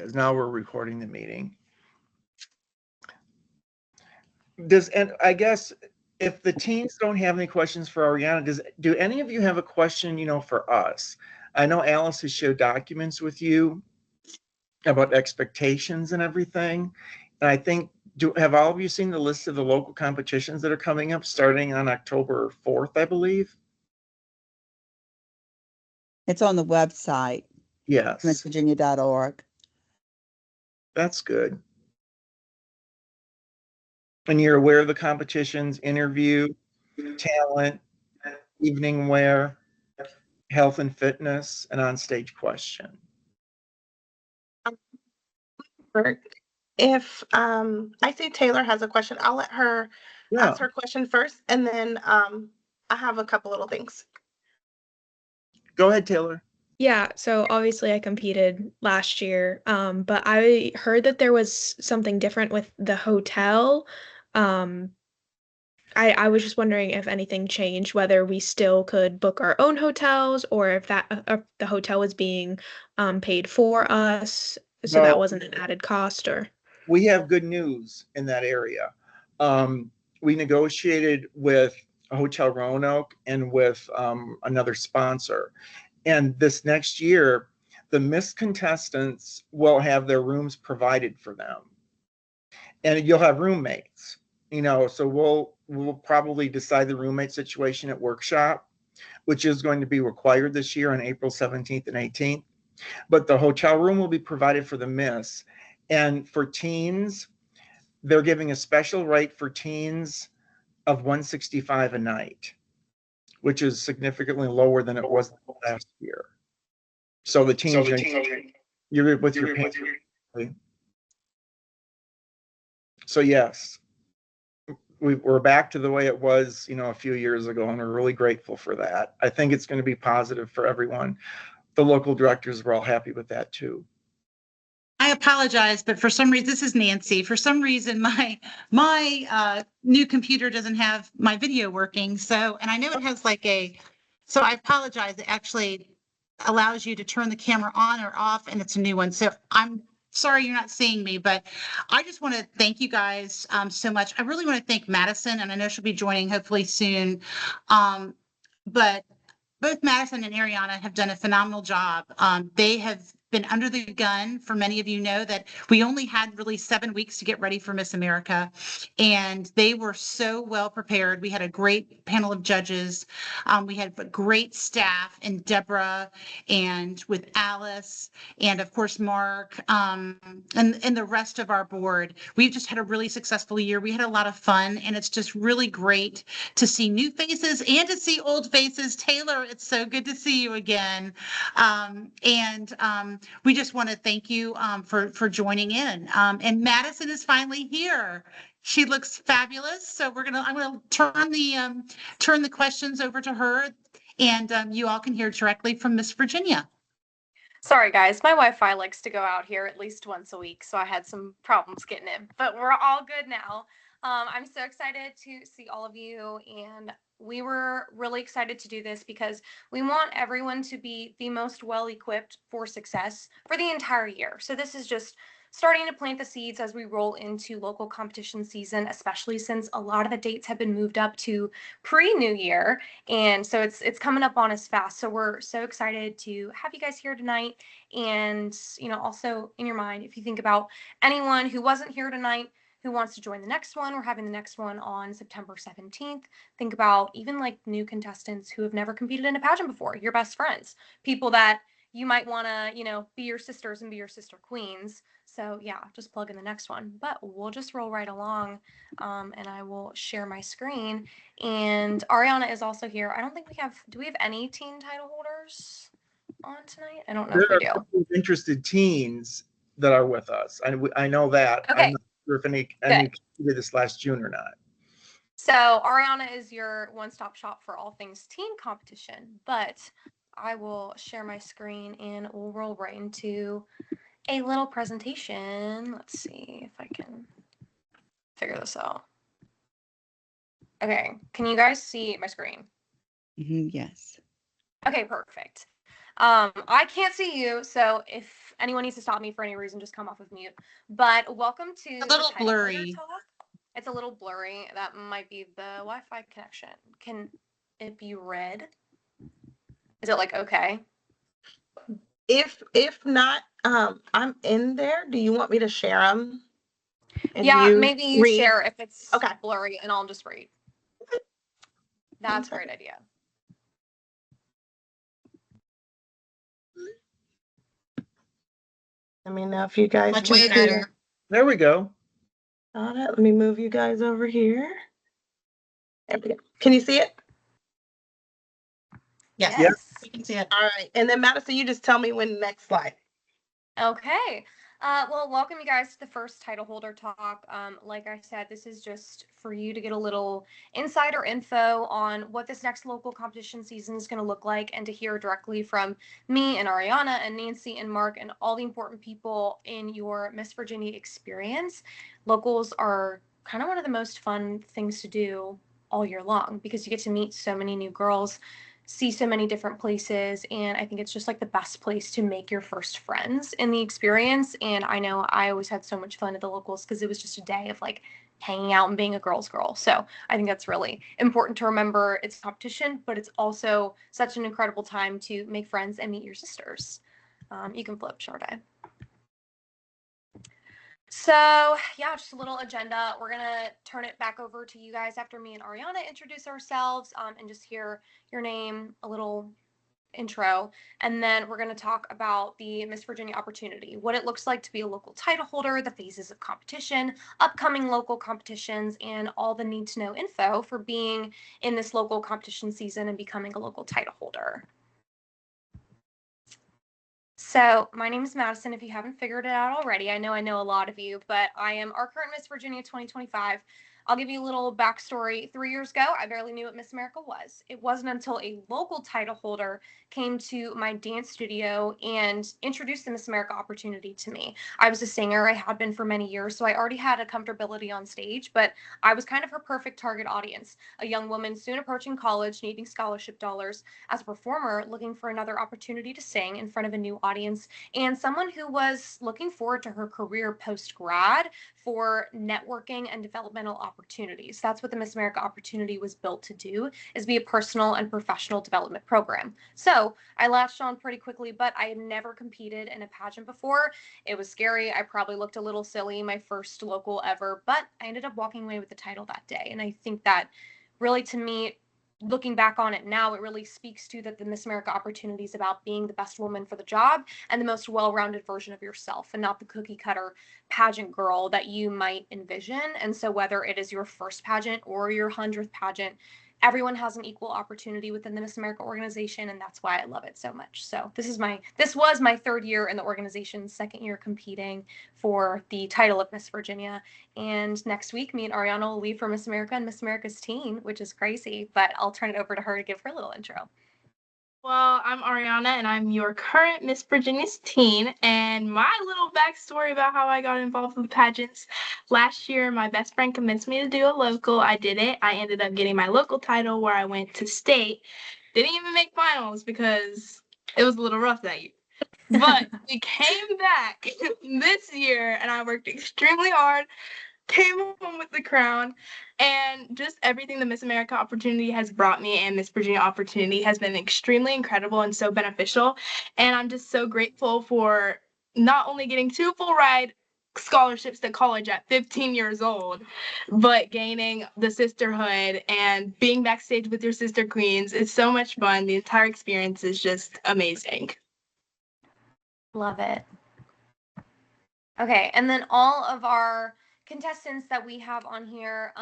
is. Now we're recording the meeting. And I guess if the teens don't have any questions for Ariana, do any of you have a question, for us? I know Alice has shared documents with you about expectations and everything. And I think, have all of you seen the list of the local competitions that are coming up starting on October 4th, I believe? It's on the website. Yes. MissVirginia.org. That's good. And you're aware of the competitions: interview, talent, evening wear, health and fitness, and on-stage question. If I see Taylor has a question, I'll let her ask her question first, and then I have a couple little things. Go ahead, Taylor. Yeah, so obviously I competed last year, but I heard that there was something different with the hotel. I was just wondering if anything changed, whether we still could book our own hotels, or if the hotel was being paid for us, so that wasn't an added cost. Or we have good news in that area. We negotiated with Hotel Roanoke and with another sponsor, and this next year, the Miss contestants will have their rooms provided for them, and you'll have roommates. So we'll probably decide the roommate situation at workshop, which is going to be required this year on April 17th and 18th. But the hotel room will be provided for the Miss. And for teens, they're giving a special rate for teens of $165 a night, which is significantly lower than it was last year. So the teens, you're with your parents. So yes, we're back to the way it was, a few years ago, and we're really grateful for that. I think it's going to be positive for everyone. The local directors were all happy with that too. I apologize, but for some reason, this is Nancy. For some reason, my new computer doesn't have my video working. So, and I know it has so I apologize. It actually allows you to turn the camera on or off, and it's a new one. So I'm sorry you're not seeing me, but I just want to thank you guys so much. I really want to thank Madison, and I know she'll be joining hopefully soon. But both Madison and Ariana have done a phenomenal job. They have been under the gun. For many of you know that we only had really 7 weeks to get ready for Miss America, and they were so well prepared. We had a great panel of judges. We had a great staff, and Deborah, and with Alice, and of course Mark, and the rest of our board. We've just had a really successful year. We had a lot of fun, and it's just really great to see new faces and to see old faces. Taylor, it's so good to see you again. We just want to thank you for joining in. And Madison is finally here. She looks fabulous. So I'm gonna turn the questions over to her, and you all can hear directly from Miss Virginia. Sorry guys, my Wi-Fi likes to go out here at least once a week, so I had some problems getting in, but we're all good now. I'm so excited to see all of you, and we were really excited to do this because we want everyone to be the most well-equipped for success for the entire year. So this is just starting to plant the seeds as we roll into local competition season, especially since a lot of the dates have been moved up to pre-New Year. And so it's coming up on us fast. So we're so excited to have you guys here tonight. And, also in your mind, if you think about anyone who wasn't here tonight, who wants to join the next one, we're having the next one on September 17th. Think about even like new contestants who have never competed in a pageant before, your best friends, people that you might want to, be your sisters and be your sister queens. So yeah, just plug in the next one, but we'll just roll right along. And I will share my screen, and Ariana is also here. I don't think do we have any teen title holders on tonight? I don't know if we do. There are interested teens that are with us. I know that. Okay. I'm not sure if any did this last June or not. So Ariana is your one-stop shop for all things teen competition, but I will share my screen and we'll roll right into a little presentation. Let's see if I can figure this out. Okay, can you guys see my screen? Yes. Okay, perfect. I can't see you, so if anyone needs to stop me for any reason, just come off of mute. But welcome to A little the Titleholder blurry. Talk. It's a little blurry. That might be the Wi-Fi connection. Can it be red? Is it like okay? If not, I'm in there. Do you want me to share them? Yeah, maybe you read? share if it's Okay. blurry, and I'll just read. That's a great idea. Let me know if you guys Much can see better. it. There we go. Got it. Let me move you guys over here. There we go. Can you see it? Yes. Yeah. We can see it. All right. And then Madison, you just tell me when the next slide. Okay. Well, welcome you guys to the first title holder talk. Like I said, this is just for you to get a little insider info on what this next local competition season is going to look like, and to hear directly from me and Ariana and Nancy and Mark and all the important people in your Miss Virginia experience. Locals are kind of one of the most fun things to do all year long, because you get to meet so many new girls, see so many different places, and I think it's just like the best place to make your first friends in the experience. And I know I always had so much fun at the locals because it was just a day of like hanging out and being a girl's girl. So I think that's really important to remember. It's competition, but it's also such an incredible time to make friends and meet your sisters. You can flip, Sharday. So yeah, just a little agenda. We're gonna turn it back over to you guys after me and Ariana introduce ourselves, and just hear your name, a little intro, and then we're gonna talk about the Miss Virginia opportunity, what it looks like to be a local title holder, the phases of competition, upcoming local competitions, and all the need to know info for being in this local competition season and becoming a local title holder. So my name is Madison, if you haven't figured it out already. I know a lot of you, but I am our current Miss Virginia 2025. I'll give you a little backstory. 3 years ago, I barely knew what Miss America was. It wasn't until a local title holder came to my dance studio and introduced the Miss America opportunity to me. I was a singer, I had been for many years, so I already had a comfortability on stage, but I was kind of her perfect target audience. A young woman soon approaching college, needing scholarship dollars, as a performer looking for another opportunity to sing in front of a new audience, and someone who was looking forward to her career post-grad for networking and developmental opportunities. That's what the Miss America opportunity was built to do, is be a personal and professional development program. So I latched on pretty quickly, but I had never competed in a pageant before. It was scary. I probably looked a little silly, my first local ever, but I ended up walking away with the title that day. And I think that really, to me, looking back on it now, it really speaks to that the Miss America opportunity is about being the best woman for the job and the most well-rounded version of yourself, and not the cookie cutter pageant girl that you might envision. And so whether it is your first pageant or your 100th pageant, everyone has an equal opportunity within the Miss America organization, and that's why I love it so much. So this was my 3rd year in the organization, 2nd year competing for the title of Miss Virginia. And next week, me and Ariana will leave for Miss America and Miss America's teen, which is crazy, but I'll turn it over to her to give her a little intro. Well, I'm Ariana, and I'm your current Miss Virginia's teen. And my little backstory about how I got involved with pageants: last year, my best friend convinced me to do a local. I did it. I ended up getting my local title, where I went to state. Didn't even make finals because it was a little rough that year. But we came back this year, and I worked extremely hard, came home with the crown, and just everything the Miss America opportunity has brought me and Miss Virginia opportunity has been extremely incredible and so beneficial. And I'm just so grateful for not only getting 2 full ride scholarships to college at 15 years old, but gaining the sisterhood and being backstage with your sister queens. It's so much fun. The entire experience is just amazing. Love it. Okay, and then all of our contestants that we have on here,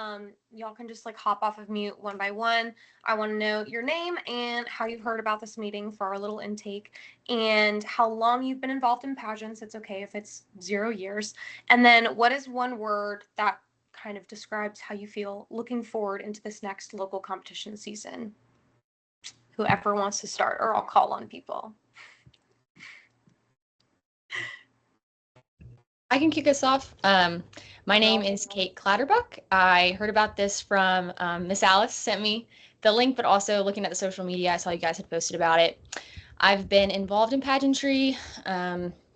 y'all can just like hop off of mute one by one. I want to know your name and how you've heard about this meeting for our little intake, and how long you've been involved in pageants. It's okay if it's 0 years. And then what is one word that kind of describes how you feel looking forward into this next local competition season? Whoever wants to start, or I'll call on people. I can kick us off. My name is Kate Clatterbuck. I heard about this from Miss Alice sent me the link, but also looking at the social media, I saw you guys had posted about it. I've been involved in pageantry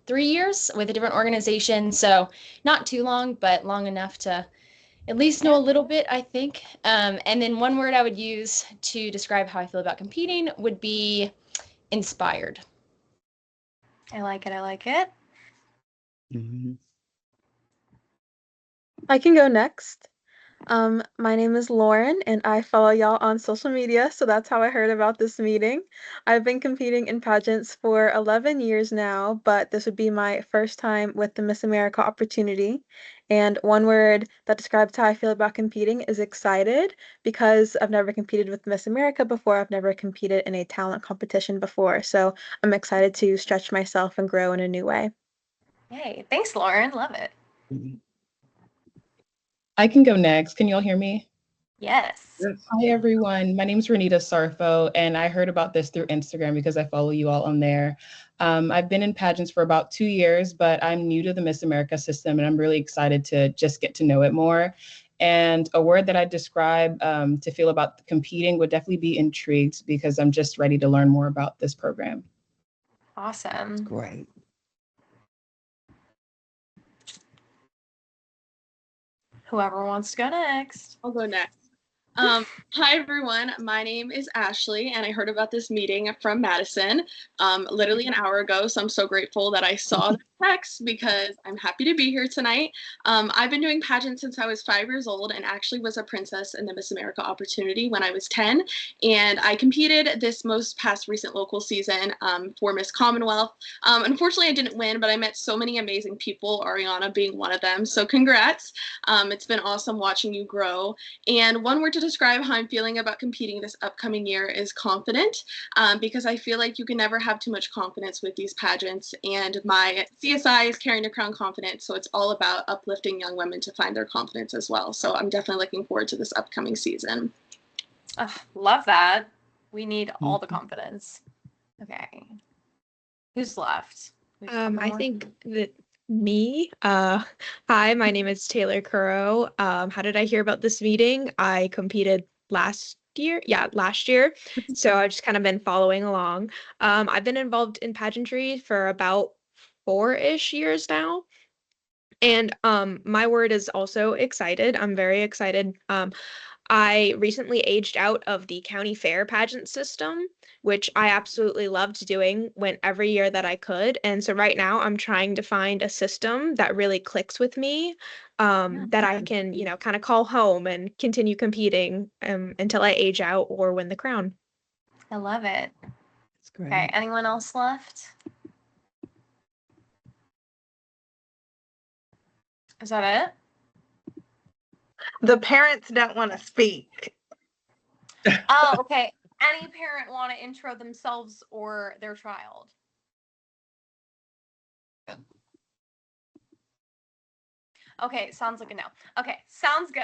3 years with a different organization. So not too long, but long enough to at least know a little bit, I think. And then one word I would use to describe how I feel about competing would be inspired. I like it. I like it. I can go next. My name is Lauren, and I follow y'all on social media, so that's how I heard about this meeting. I've been competing in pageants for 11 years now, but this would be my first time with the Miss America opportunity. And one word that describes how I feel about competing is excited, because I've never competed with Miss America before. I've never competed in a talent competition before, so I'm excited to stretch myself and grow in a new way. Yay. Thanks, Lauren. Love it. I can go next. Can you all hear me? Yes. Hi, everyone. My name is Renita Sarfo, and I heard about this through Instagram because I follow you all on there. I've been in pageants for about 2 years, but I'm new to the Miss America system, and I'm really excited to just get to know it more. And a word that I describe to feel about competing would definitely be intrigued, because I'm just ready to learn more about this program. Awesome. Great. Whoever wants to go next. I'll go next. Hi, everyone. My name is Ashley, and I heard about this meeting from Madison literally an hour ago, so I'm so grateful that I saw the text because I'm happy to be here tonight. I've been doing pageants since I was 5 years old and actually was a princess in the Miss America opportunity when I was 10, and I competed this most past recent local season for Miss Commonwealth. Unfortunately, I didn't win, but I met so many amazing people, Ariana being one of them, so congrats. It's been awesome watching you grow. And one word to describe how I'm feeling about competing this upcoming year is confident, because I feel like you can never have too much confidence with these pageants, and my CSI is carrying a crown confidence, so it's all about uplifting young women to find their confidence as well. So I'm definitely looking forward to this upcoming season. Love that. We need all the confidence. Okay. Who's left? I think that me. Hi, my name is Taylor Currow. How did I hear about this meeting? I competed last year. Yeah, last year. So I've just kind of been following along. I've been involved in pageantry for about 4-ish years now. And my word is also excited. I'm very excited. I recently aged out of the county fair pageant system, which I absolutely loved doing, went every year that I could. And so right now I'm trying to find a system that really clicks with me, that I can, kind of call home and continue competing until I age out or win the crown. I love it. That's great. Okay, anyone else left? Is that it? The parents don't want to speak. Oh, okay. Any parent want to intro themselves or their child? Okay, sounds like a no. Okay, sounds good.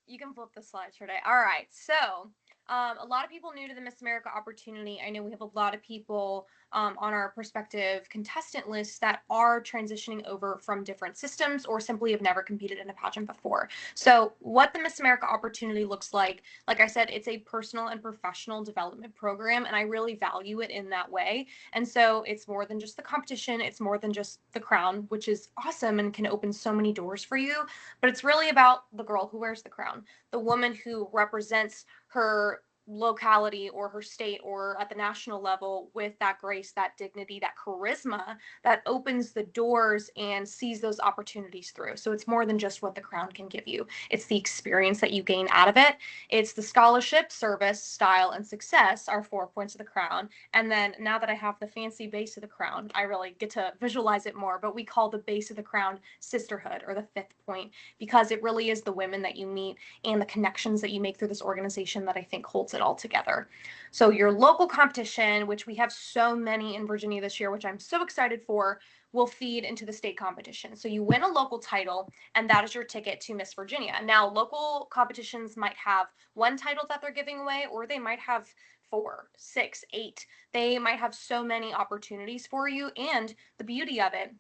You can flip the slides for today. All right, so a lot of people new to the Miss America opportunity. I know we have a lot of people on our prospective contestant list that are transitioning over from different systems or simply have never competed in a pageant before. So what the Miss America opportunity looks like I said, it's a personal and professional development program, and I really value it in that way. And so it's more than just the competition. It's more than just the crown, which is awesome and can open so many doors for you. But it's really about the girl who wears the crown, the woman who represents her locality or her state or at the national level with that grace, that dignity, that charisma that opens the doors and sees those opportunities through. So it's more than just what the crown can give you. It's the experience that you gain out of it. It's the scholarship, service, style, and success are 4 points of the crown. And then now that I have the fancy base of the crown, I really get to visualize it more, but we call the base of the crown sisterhood, or the 5th point, because it really is the women that you meet and the connections that you make through this organization that I think holds it all together. So your local competition, which we have so many in Virginia this year, which I'm so excited for, will feed into the state competition. So you win a local title, and that is your ticket to Miss Virginia. Now, local competitions might have one title that they're giving away, or they might have 4, 6, 8. They might have so many opportunities for you. And the beauty of it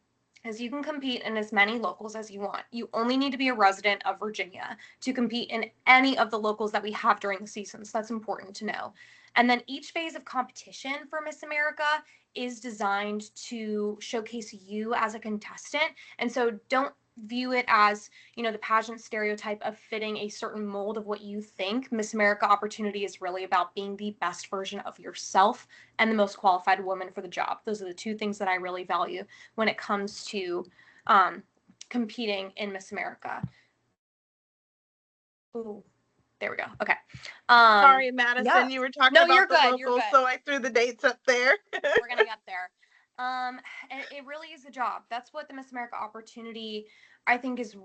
is you can compete in as many locals as you want. You only need to be a resident of Virginia to compete in any of the locals that we have during the season. So that's important to know. And then each phase of competition for Miss America is designed to showcase you as a contestant. And so don't view it as, you know, the pageant stereotype of fitting a certain mold of what you think. Miss America opportunity is really about being the best version of yourself and the most qualified woman for the job. Those are the two things that I really value when it comes to competing in Miss America. Ooh, there we go. Okay. Sorry, Madison, yeah. you were talking No, about you're the good. You're locals, good. so I threw the dates up there. We're gonna get there. It really is a job. That's what the Miss America opportunity, I think, is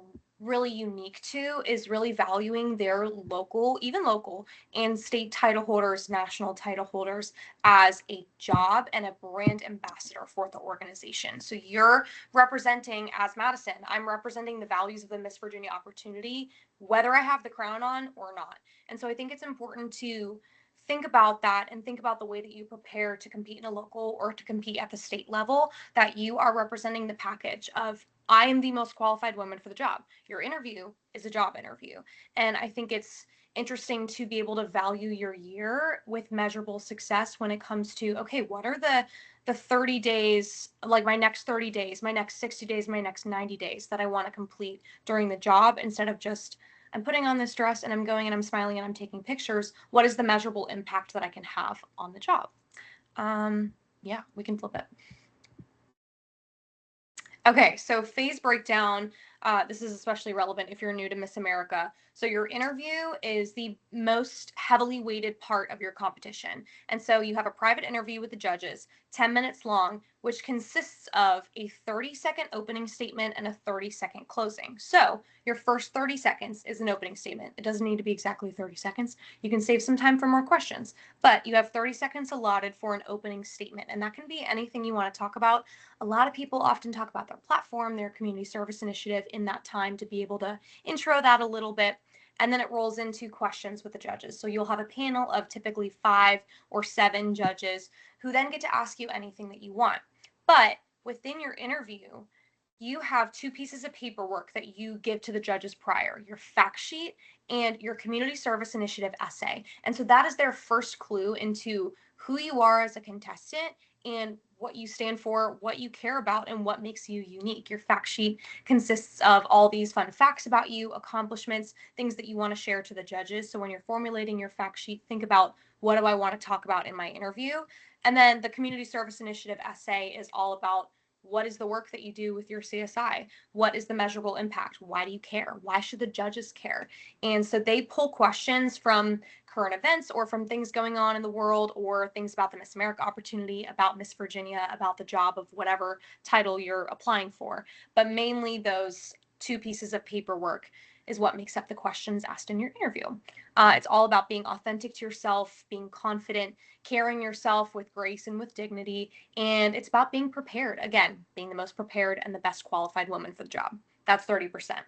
really unique to, is really valuing their local, even local and state title holders, national title holders as a job and a brand ambassador for the organization. So you're representing, as Madison, I'm representing the values of the Miss Virginia opportunity, whether I have the crown on or not. And so I think it's important to think about that and think about the way that you prepare to compete in a local or to compete at the state level, that you are representing the package of, I am the most qualified woman for the job. Your interview is a job interview. And I think it's interesting to be able to value your year with measurable success when it comes to, okay, what are the 30 days, like my next 30 days, my next 60 days, my next 90 days that I want to complete during the job, instead of just, I'm putting on this dress and I'm going and I'm smiling and I'm taking pictures. What is the measurable impact that I can have on the job? Yeah, we can flip it. Okay, so phase breakdown. This is especially relevant if you're new to Miss America. So your interview is the most heavily weighted part of your competition. And so you have a private interview with the judges, 10 minutes long, which consists of a 30-second opening statement and a 30-second closing. So your first 30 seconds is an opening statement. It doesn't need to be exactly 30 seconds. You can save some time for more questions, but you have 30 seconds allotted for an opening statement. And that can be anything you want to talk about. A lot of people often talk about their platform, their community service initiative in that time, to be able to intro that a little bit. And then it rolls into questions with the judges. So you'll have a panel of typically 5 or 7 judges who then get to ask you anything that you want. But within your interview, you have 2 pieces of paperwork that you give to the judges prior, your fact sheet and your community service initiative essay. And so that is their first clue into who you are as a contestant and what you stand for, what you care about, and what makes you unique. Your fact sheet consists of all these fun facts about you, accomplishments, things that you want to share to the judges. So when you're formulating your fact sheet, think about, what do I want to talk about in my interview? And then the community service initiative essay is all about, what is the work that you do with your CSI? What is the measurable impact? Why do you care? Why should the judges care? And so they pull questions from current events or from things going on in the world, or things about the Miss America opportunity, about Miss Virginia, about the job of whatever title you're applying for. But mainly those 2 pieces of paperwork is what makes up the questions asked in your interview. It's all about being authentic to yourself, being confident, carrying yourself with grace and with dignity, and it's about being prepared. Again, being the most prepared and the best qualified woman for the job. That's 30%.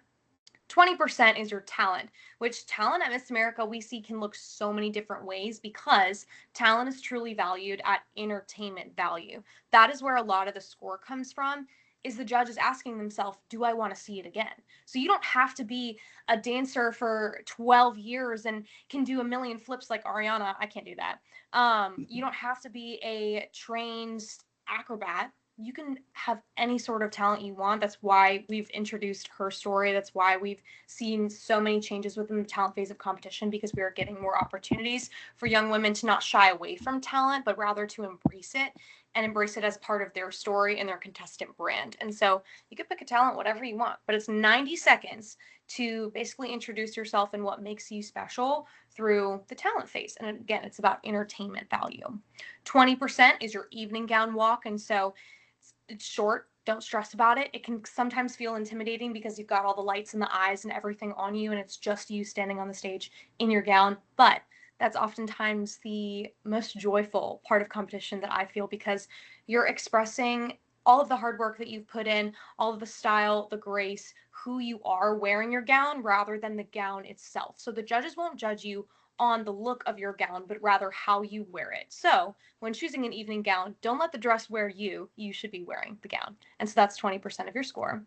20% is your talent, which talent at Miss America we see can look so many different ways, because talent is truly valued at entertainment value. That is where a lot of the score comes from, is the judges asking themselves, do I want to see it again? So you don't have to be a dancer for 12 years and can do a million flips like Ariana. I can't do that. You don't have to be a trained acrobat. You can have any sort of talent you want. That's why we've introduced her story. That's why we've seen so many changes within the talent phase of competition, because we are getting more opportunities for young women to not shy away from talent, but rather to embrace it, and embrace it as part of their story and their contestant brand. And so you can pick a talent, whatever you want, but it's 90 seconds to basically introduce yourself and what makes you special through the talent phase. And again, it's about entertainment value. 20% is your evening gown walk. And so it's short. Don't stress about it. It can sometimes feel intimidating because you've got all the lights and the eyes and everything on you, and it's just you standing on the stage in your gown. But that's oftentimes the most joyful part of competition that I feel, because you're expressing all of the hard work that you've put in, all of the style, the grace, who you are wearing your gown, rather than the gown itself. So the judges won't judge you on the look of your gown, but rather how you wear it. So when choosing an evening gown, don't let the dress wear you. You should be wearing the gown. And so that's 20% of your score.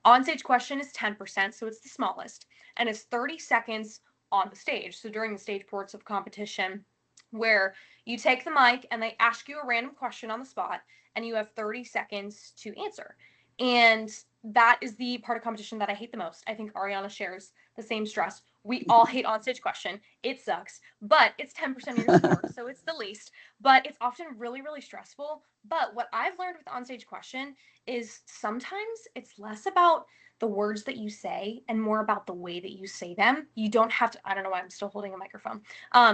On-stage question is 10%, so it's the smallest, and it's 30 seconds on the stage. So during the stage ports of competition, where you take the mic and they ask you a random question on the spot and you have 30 seconds to answer. And that is the part of competition that I hate the most. I think Ariana shares the same stress. We all hate onstage question. It sucks, but it's 10% of your score, so it's the least. But it's often really, really stressful. But what I've learned with onstage question is sometimes it's less about the words that you say and more about the way that you say them. You don't have to, I don't know why I'm still holding a microphone.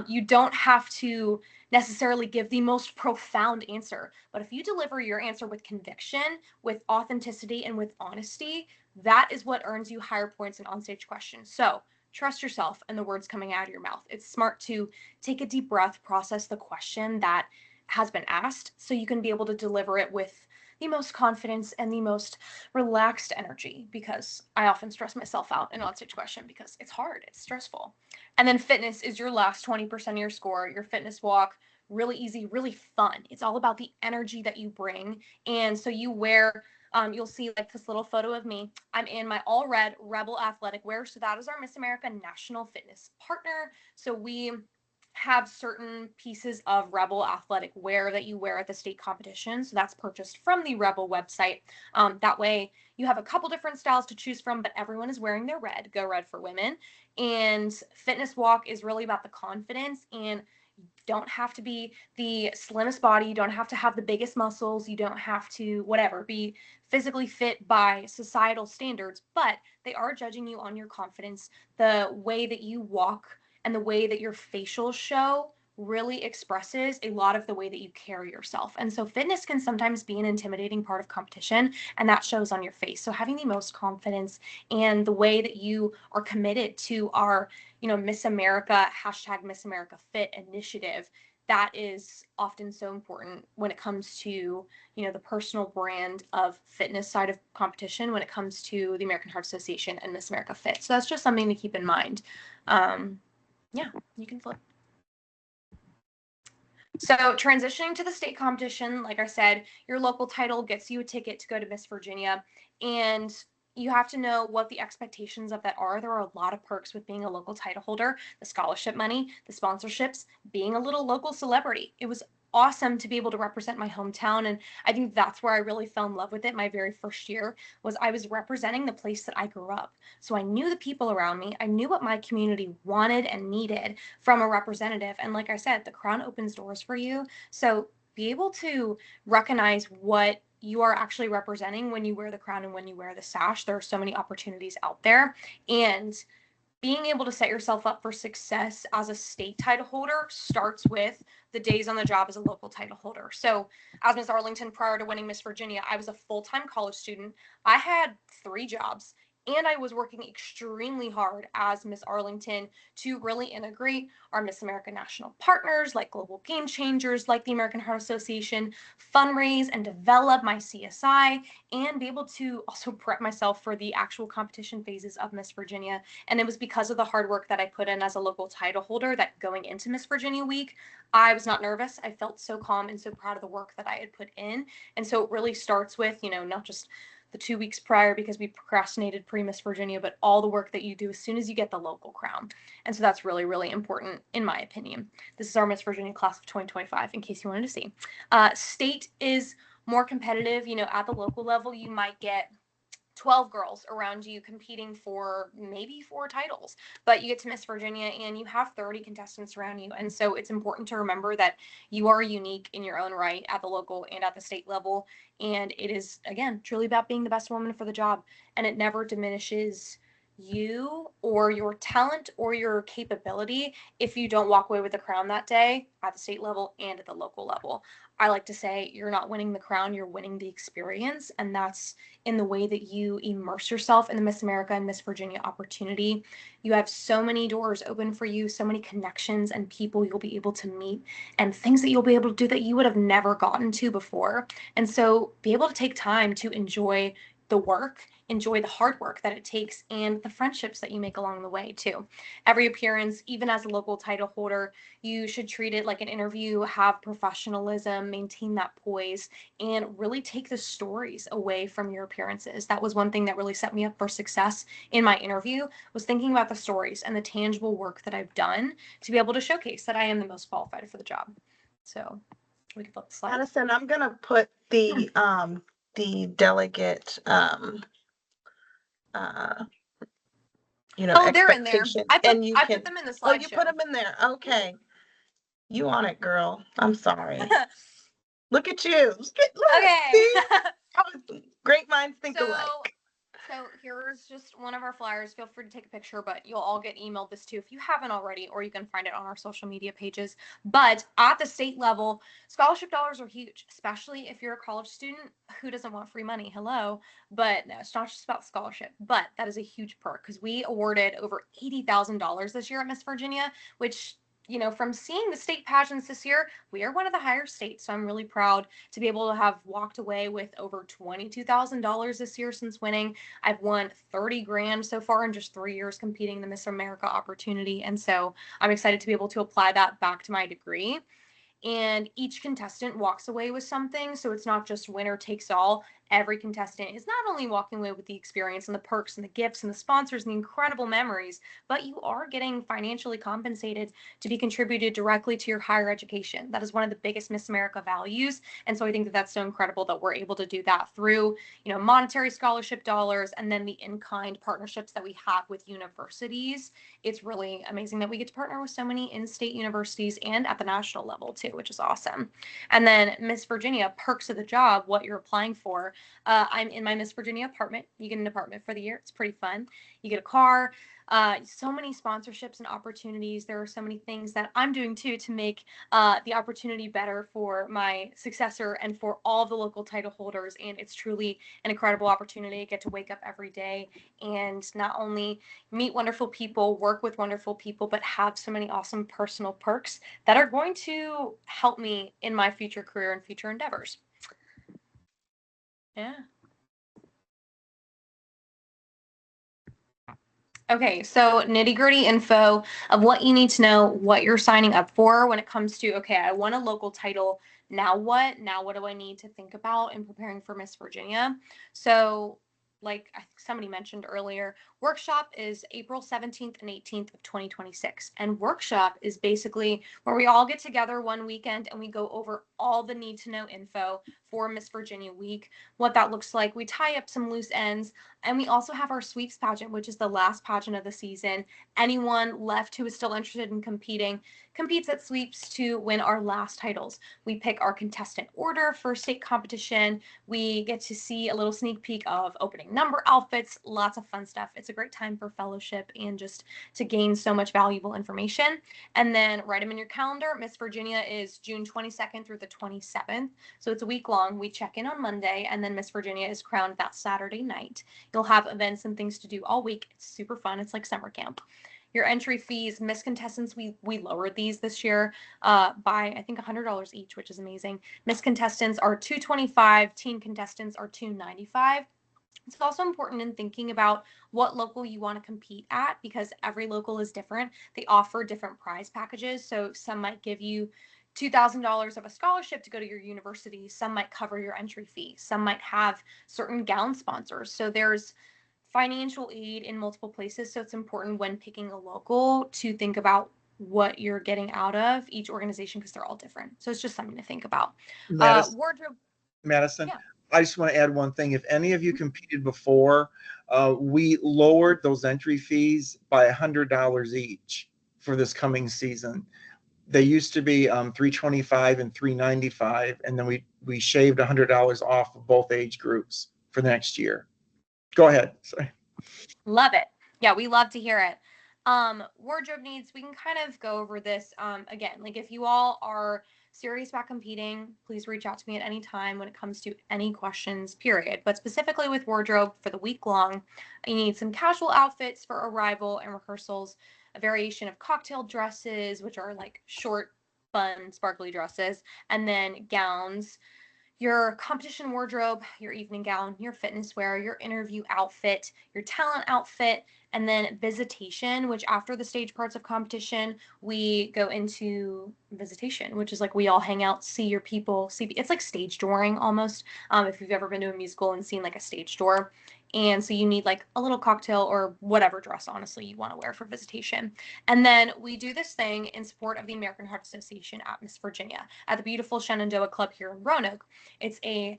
You don't have to necessarily give the most profound answer, but if you deliver your answer with conviction, with authenticity, and with honesty, that is what earns you higher points in onstage questions. So trust yourself and the words coming out of your mouth. It's smart to take a deep breath, process the question that has been asked, so you can be able to deliver it with the most confidence and the most relaxed energy, because I often stress myself out in onstage question because it's hard, it's stressful. And then fitness is your last 20% of your score. Your fitness walk, really easy, really fun. It's all about the energy that you bring. And so you wear, you'll see like this little photo of me. I'm in my all red Rebel athletic wear. So that is our Miss America National Fitness partner. So we have certain pieces of Rebel athletic wear that you wear at the state competition. So that's purchased from the Rebel website. That way you have a couple different styles to choose from, but everyone is wearing their red. Go red for women. And fitness walk is really about the confidence, and you don't have to be the slimmest body. You don't have to have the biggest muscles. You don't have to, whatever, be physically fit by societal standards, but they are judging you on your confidence, the way that you walk, and the way that your facial show really expresses a lot of the way that you carry yourself. And so fitness can sometimes be an intimidating part of competition, and that shows on your face. So having the most confidence and the way that you are committed to our, Miss America, #Miss America Fit initiative, that is often so important when it comes to, the personal brand of fitness side of competition, when it comes to the American Heart Association and Miss America Fit. So that's just something to keep in mind. Yeah, you can flip. So transitioning to the state competition, like I said, your local title gets you a ticket to go to Miss Virginia, and you have to know what the expectations of that are. There are a lot of perks with being a local title holder: the scholarship money, the sponsorships, being a little local celebrity. It was awesome to be able to represent my hometown, and I think that's where I really fell in love with it. My very first year was I was representing the place that I grew up. So I knew the people around me. I knew what my community wanted and needed from a representative. And like I said, the crown opens doors for you. So be able to recognize what you are actually representing when you wear the crown and when you wear the sash. There are so many opportunities out there. And being able to set yourself up for success as a state title holder starts with the days on the job as a local title holder. So as Miss Arlington, prior to winning Miss Virginia, I was a full-time college student. I had 3 jobs, and I was working extremely hard as Miss Arlington to really integrate our Miss America national partners like Global Game Changers, like the American Heart Association, fundraise and develop my CSI, and be able to also prep myself for the actual competition phases of Miss Virginia. And it was because of the hard work that I put in as a local title holder that going into Miss Virginia week, I was not nervous. I felt so calm and so proud of the work that I had put in. And so it really starts with, not just the 2 weeks prior because we procrastinated pre-Miss Virginia, but all the work that you do as soon as you get the local crown. And so that's really, really important in my opinion. This is our Miss Virginia class of 2025, in case you wanted to see. State is more competitive. At the local level, you might get 12 girls around you competing for maybe 4 titles, but you get to Miss Virginia and you have 30 contestants around you. And so it's important to remember that you are unique in your own right at the local and at the state level. And it is, again, truly about being the best woman for the job. And it never diminishes you or your talent or your capability if you don't walk away with the crown that day at the state level and at the local level. I like to say you're not winning the crown, you're winning the experience. And that's in the way that you immerse yourself in the Miss America and Miss Virginia opportunity. You have so many doors open for you, so many connections and people you'll be able to meet, and things that you'll be able to do that you would have never gotten to before. And so be able to take time to enjoy the work, enjoy the hard work that it takes, and the friendships that you make along the way too. Every appearance, even as a local title holder, you should treat it like an interview, have professionalism, maintain that poise, and really take the stories away from your appearances. That was one thing that really set me up for success in my interview, was thinking about the stories and the tangible work that I've done to be able to showcase that I am the most qualified for the job. So we can flip the slide. Madison, I'm gonna put the delegate Oh, they're in there. expectation, I and you put can. them in the Oh, you slideshow. put them in there. Okay, you on it, girl. I'm sorry. Look at you. Look, Okay. see? Great minds think alike. So here's just one of our flyers. Feel free to take a picture, but you'll all get emailed this too if you haven't already, or you can find it on our social media pages. But at the state level, scholarship dollars are huge, especially if you're a college student. Who doesn't want free money? Hello. But no, it's not just about scholarship, but that is a huge perk because we awarded over $80,000 this year at Miss Virginia, which, you know, from seeing the state pageants this year, we are one of the higher states. So I'm really proud to be able to have walked away with over $22,000 this year since winning. I've won 30 grand so far in just 3 years competing the Miss America opportunity. And so I'm excited to be able to apply that back to my degree. And each contestant walks away with something. So it's not just winner takes all. Every contestant is not only walking away with the experience and the perks and the gifts and the sponsors and the incredible memories, but you are getting financially compensated to be contributed directly to your higher education. That is one of the biggest Miss America values. And so I think that that's so incredible that we're able to do that through, you know, monetary scholarship dollars and then the in-kind partnerships that we have with universities. It's really amazing that we get to partner with so many in-state universities and at the national level too, which is awesome. And then Miss Virginia, perks of the job, what you're applying for. I'm in my Miss Virginia apartment. You get an apartment for the year. It's pretty fun. You get a car. So many sponsorships and opportunities. There are so many things that I'm doing too to make the opportunity better for my successor and for all the local title holders. And it's truly an incredible opportunity. I get to wake up every day and not only meet wonderful people, work with wonderful people, but have so many awesome personal perks that are going to help me in my future career and future endeavors. Yeah. Okay, so nitty-gritty info of what you need to know, what you're signing up for when it comes to, okay, I want a local title. Now what? Now what do I need to think about in preparing for Miss Virginia? So, like I think somebody mentioned earlier, workshop is April 17th and 18th of 2026. And workshop is basically where we all get together one weekend and we go over all the need to know info for Miss Virginia week, what that looks like. We tie up some loose ends. And we also have our sweeps pageant, which is the last pageant of the season. Anyone left who is still interested in competing competes at sweeps to win our last titles. We pick our contestant order for state competition. We get to see a little sneak peek of opening number outfits, lots of fun stuff. It's a great time for fellowship and just to gain so much valuable information. And then write them in your calendar. Miss Virginia is June 22nd through the 27th. So it's a week long. We check in on Monday and then Miss Virginia is crowned that Saturday night. You'll have events and things to do all week. It's super fun. It's like summer camp. Your entry fees, Miss Contestants, we lowered these this year by I think $100 each, which is amazing. Miss Contestants are $225. Teen Contestants are $295. It's also important in thinking about what local you want to compete at because every local is different. They offer different prize packages. So some might give you $2,000 of a scholarship to go to your university. Some might cover your entry fee. Some might have certain gown sponsors. So there's financial aid in multiple places. So it's important when picking a local to think about what you're getting out of each organization because they're all different. So it's just something to think about. Wardrobe. Madison, Yeah. I just want to add one thing. If any of you competed before, we lowered those entry fees by $100 each for this coming season. They used to be $325 and $395, and then we shaved $100 off of both age groups for the next year. Go ahead. Sorry. Love it. Yeah, we love to hear it. Wardrobe needs, we can kind of go over this again. Like if you all are serious about competing, please reach out to me at any time when it comes to any questions, period. But specifically with wardrobe for the week long, you need some casual outfits for arrival and rehearsals, a variation of cocktail dresses, which are like short, fun, sparkly dresses, and then gowns. your competition wardrobe, your evening gown, your fitness wear, your interview outfit, your talent outfit, and then visitation, which after the stage parts of competition, we go into visitation, which is like we all hang out, see your people, see it's like stage dooring almost. If you've ever been to a musical and seen like a stage door. And so you need like a little cocktail or whatever dress, honestly, you want to wear for visitation. And then we do this thing in support of the American Heart Association at Miss Virginia at the beautiful Shenandoah Club here in Roanoke. It's a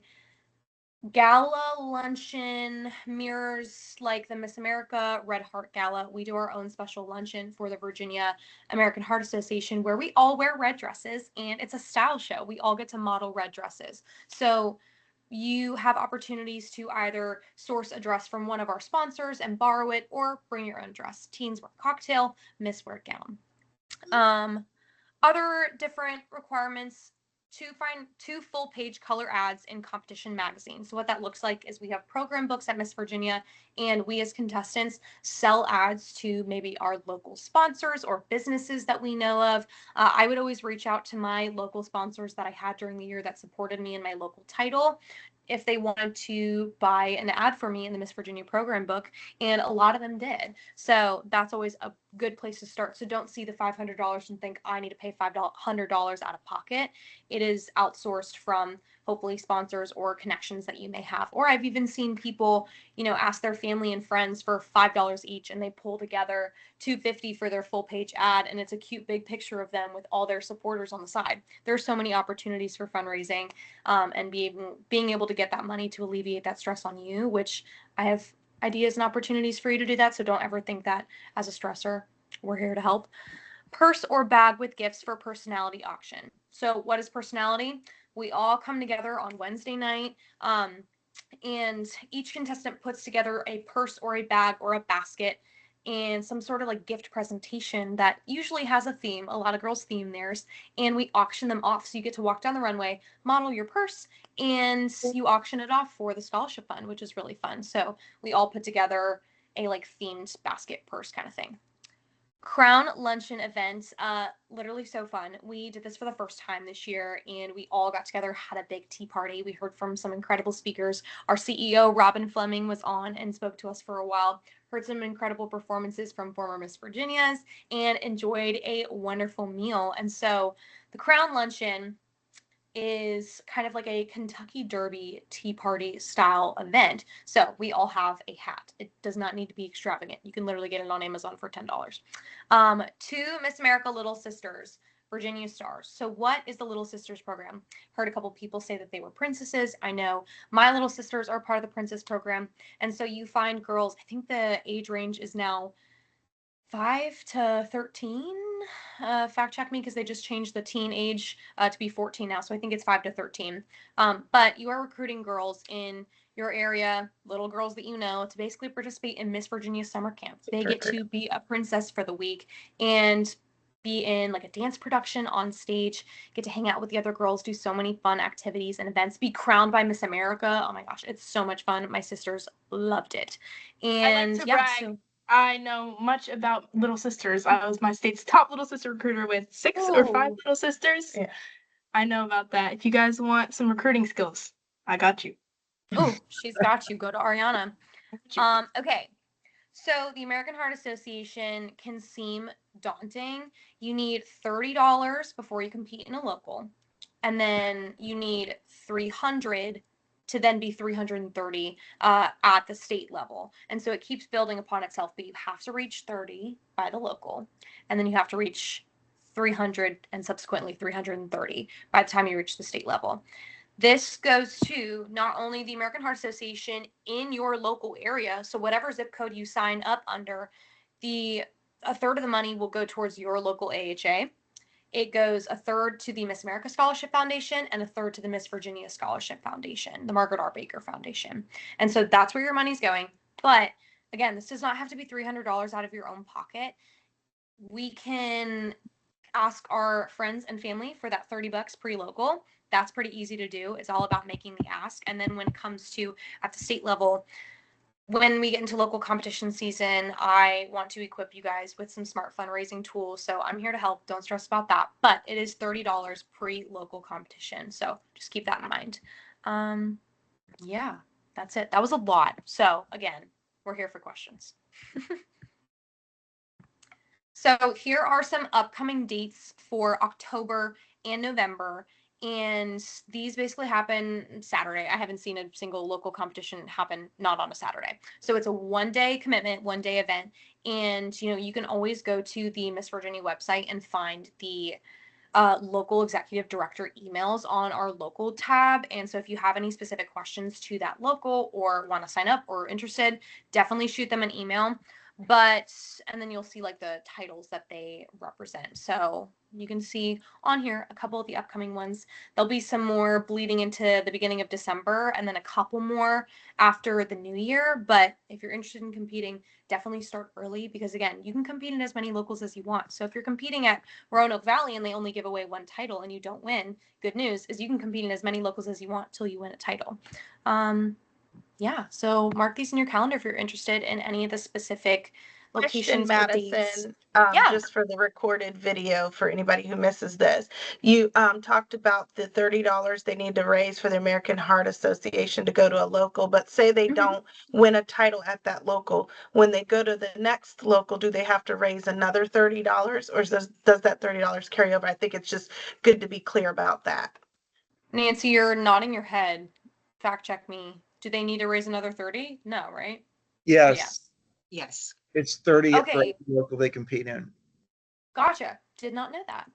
gala luncheon, mirrors like the Miss America Red Heart Gala. We do our own special luncheon for the Virginia American Heart Association where we all wear red dresses, and it's a style show. We all get to model red dresses. So you have opportunities to either source a dress from one of our sponsors and borrow it, or bring your own dress. Teens wear cocktail, Miss wear gown. Other different requirements: to find 2 full-page color ads in competition magazine. So what that looks like is we have program books at Miss Virginia, and we as contestants sell ads to maybe our local sponsors or businesses that we know of. I would always reach out to my local sponsors that I had during the year that supported me in my local title if they wanted to buy an ad for me in the Miss Virginia program book, and a lot of them did. So that's always a good place to start. So don't see the $500 and think I need to pay $500 out of pocket. It is outsourced from hopefully sponsors or connections that you may have. Or I've even seen people, ask their family and friends for $5 each, and they pull together $250 for their full page ad, and it's a cute big picture of them with all their supporters on the side. There are so many opportunities for fundraising, and being able to get that money to alleviate that stress on you, which I have ideas and opportunities for you to do that. So don't ever think that as a stressor. We're here to help. Purse or bag with gifts for personality auction. So what is personality? We all come together on Wednesday night, and each contestant puts together a purse or a bag or a basket and some sort of like gift presentation that usually has a theme. A lot of girls theme theirs, and we auction them off. So you get to walk down the runway, model your purse, and you auction it off for the scholarship fund, which is really fun. So we all put together a like themed basket purse kind of thing. Crown luncheon event, literally so fun. We did this for the first time this year, and we all got together, had a big tea party. We heard from some incredible speakers. Our CEO, Robin Fleming, was on and spoke to us for a while, heard some incredible performances from former Miss Virginias, and enjoyed a wonderful meal. And so the Crown luncheon is kind of like a Kentucky Derby tea party style event. So we all have a hat. It does not need to be extravagant. You can literally get it on Amazon for $10. 2 Miss America Little Sisters, Virginia Stars. So what is the Little Sisters program? Heard a couple people say that they were princesses. I know my little sisters are part of the princess program. And so you find girls, I think the age range is now 5 to 13. Fact check me because they just changed the teen age to be 14 now. So I think it's 5 to 13. But you are recruiting girls in your area, little girls that you know, to basically participate in Miss Virginia summer camp. They get to be a princess for the week and be in like a dance production on stage, get to hang out with the other girls, do so many fun activities and events, be crowned by Miss America. Oh my gosh, it's so much fun. My sisters loved it. And I'd like to brag. I know much about Little Sisters. I was my state's top Little Sister recruiter with 6 or 5 Little Sisters. Yeah. I know about that. If you guys want some recruiting skills, I got you. Oh, she's got you. Go to Ariana. Okay. So the American Heart Association can seem daunting. You need $30 before you compete in a local, and then you need $300 to then be $330 at the state level. And so it keeps building upon itself, but you have to reach 30 by the local, and then you have to reach 300 and subsequently 330 by the time you reach the state level. This goes to not only the American Heart Association in your local area, so whatever zip code you sign up under, a third of the money will go towards your local AHA. It goes a third to the Miss America Scholarship Foundation and a third to the Miss Virginia Scholarship Foundation, the Margaret R. Baker Foundation. And so that's where your money's going. But again, this does not have to be $300 out of your own pocket. We can ask our friends and family for that $30 pre-local. That's pretty easy to do. It's all about making the ask. And then when it comes to at the state level, when we get into local competition season, I want to equip you guys with some smart fundraising tools. So I'm here to help. Don't stress about that. But it is $30 pre-local competition. So just keep that in mind. Yeah, that's it. That was a lot. So again, we're here for questions. So here are some upcoming dates for October and November. And these basically happen Saturday. I haven't seen a single local competition happen not on a Saturday. So it's a 1-day commitment, 1-day event. And, you can always go to the Miss Virginia website and find the local executive director emails on our local tab. And so if you have any specific questions to that local or want to sign up or interested, definitely shoot them an email. And then you'll see like the titles that they represent. So you can see on here a couple of the upcoming ones. There'll be some more bleeding into the beginning of December and then a couple more after the new year. But if you're interested in competing, definitely start early because again, you can compete in as many locals as you want. So if you're competing at Roanoke Valley and they only give away one title and you don't win, good news is you can compete in as many locals as you want till you win a title. Yeah, so mark these in your calendar if you're interested in any of the specific locations or dates. Madison, Yeah. just for the recorded video for anybody who misses this. You talked about the $30 they need to raise for the American Heart Association to go to a local, but say they don't win a title at that local. When they go to the next local, do they have to raise another $30 or does that $30 carry over? I think it's just good to be clear about that. Nancy, you're nodding your head. Fact check me. Do they need to raise another 30? No, right? Yes. Yes. It's 30 for Okay. every local they compete in. Gotcha. Did not know that.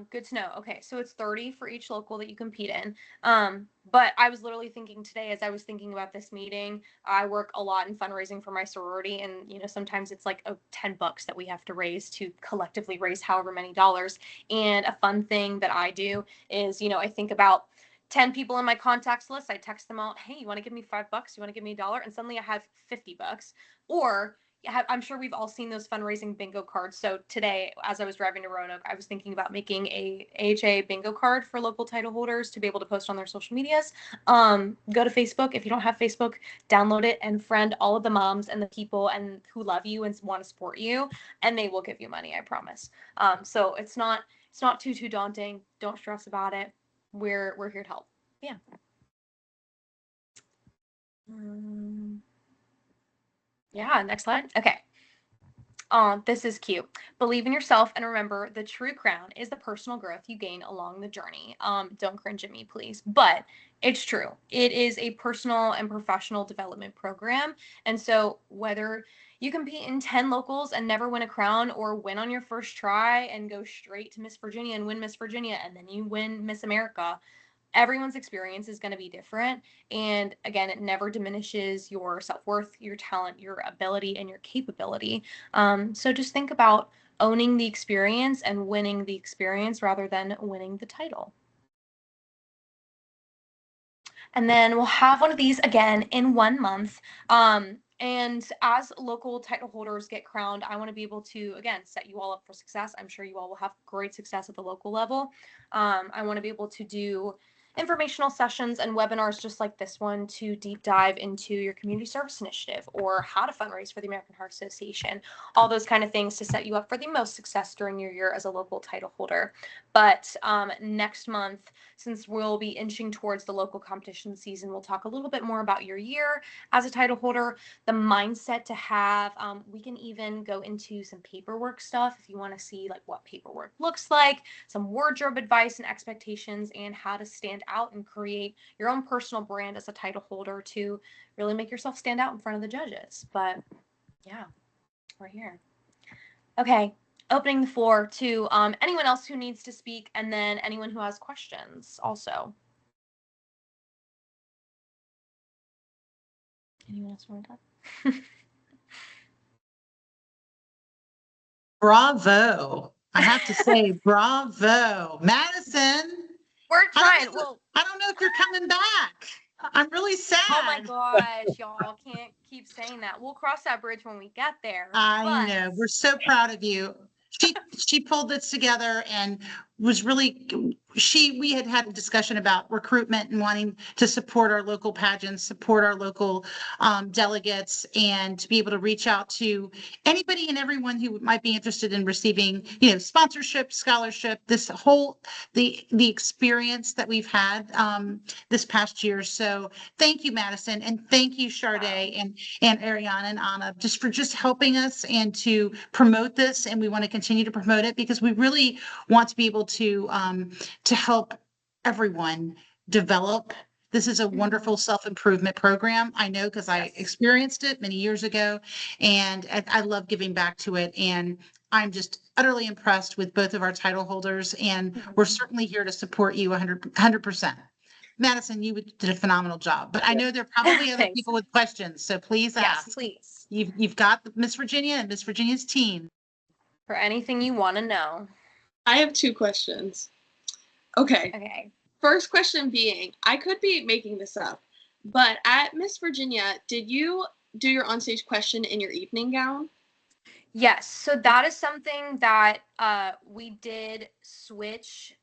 Good to know. Okay, so it's 30 for each local that you compete in. But I was literally thinking today as I was thinking about this meeting, I work a lot in fundraising for my sorority, and sometimes it's like $10 that we have to raise to collectively raise however many dollars. And a fun thing that I do is, I think about 10 people in my contacts list. I text them out, hey, you want to give me $5? You want to give me $1? And suddenly I have $50. Or I'm sure we've all seen those fundraising bingo cards. So today, as I was driving to Roanoke, I was thinking about making a AHA bingo card for local title holders to be able to post on their social medias. Go to Facebook. If you don't have Facebook, download it and friend all of the moms and the people and who love you and want to support you, and they will give you money, I promise. So it's not too daunting. Don't stress about it. We're here to help. Yeah. Yeah, next slide. Okay. This is cute. Believe in yourself and remember the true crown is the personal growth you gain along the journey. Don't cringe at me, please. But it's true. It is a personal and professional development program. And so whether you compete in 10 locals and never win a crown or win on your first try and go straight to Miss Virginia and win Miss Virginia and then you win Miss America, everyone's experience is going to be different. And again, it never diminishes your self-worth, your talent, your ability, and your capability. So just think about owning the experience and winning the experience rather than winning the title. And then we'll have one of these again in 1 month. And as local title holders get crowned, I want to be able to, again, set you all up for success. I'm sure you all will have great success at the local level. I want to be able to do informational sessions and webinars just like this one to deep dive into your community service initiative or how to fundraise for the American Heart Association, all those kind of things to set you up for the most success during your year as a local title holder. But next month, since we'll be inching towards the local competition season, we'll talk a little bit more about your year as a title holder, the mindset to have. We can even go into some paperwork stuff if you want to see like what paperwork looks like, some wardrobe advice and expectations, and how to stand out and create your own personal brand as a title holder to really make yourself stand out in front of the judges. But yeah, we're here. Okay. Opening the floor to anyone else who needs to speak, and then anyone who has questions also. Anyone else want to talk? Bravo. I have to say, bravo. Madison. We're trying. I don't know if you're coming back. I'm really sad. Oh my gosh, y'all can't keep saying that. We'll cross that bridge when we get there. I know. We're so proud of you. She pulled this together, and was really, we had a discussion about recruitment and wanting to support our local pageants, support our local delegates, and to be able to reach out to anybody and everyone who might be interested in receiving, sponsorship, scholarship, the experience that we've had this past year. So thank you, Madison, and thank you, Sade and Ariana and Anna, just for helping us and to promote this. And we want to continue to promote it because we really want to be able to help everyone develop. This is a wonderful self-improvement program. I know because I experienced it many years ago, and I love giving back to it. And I'm just utterly impressed with both of our title holders, and we're certainly here to support you 100%. Madison, you did a phenomenal job, but I know there are probably other people with questions, so please ask. Yes, please. You've got Miss Virginia and Miss Virginia's team. For anything you want to know. I have 2 questions. Okay. Okay. First question being, I could be making this up, but at Miss Virginia, did you do your onstage question in your evening gown? Yes. So that is something that we did switch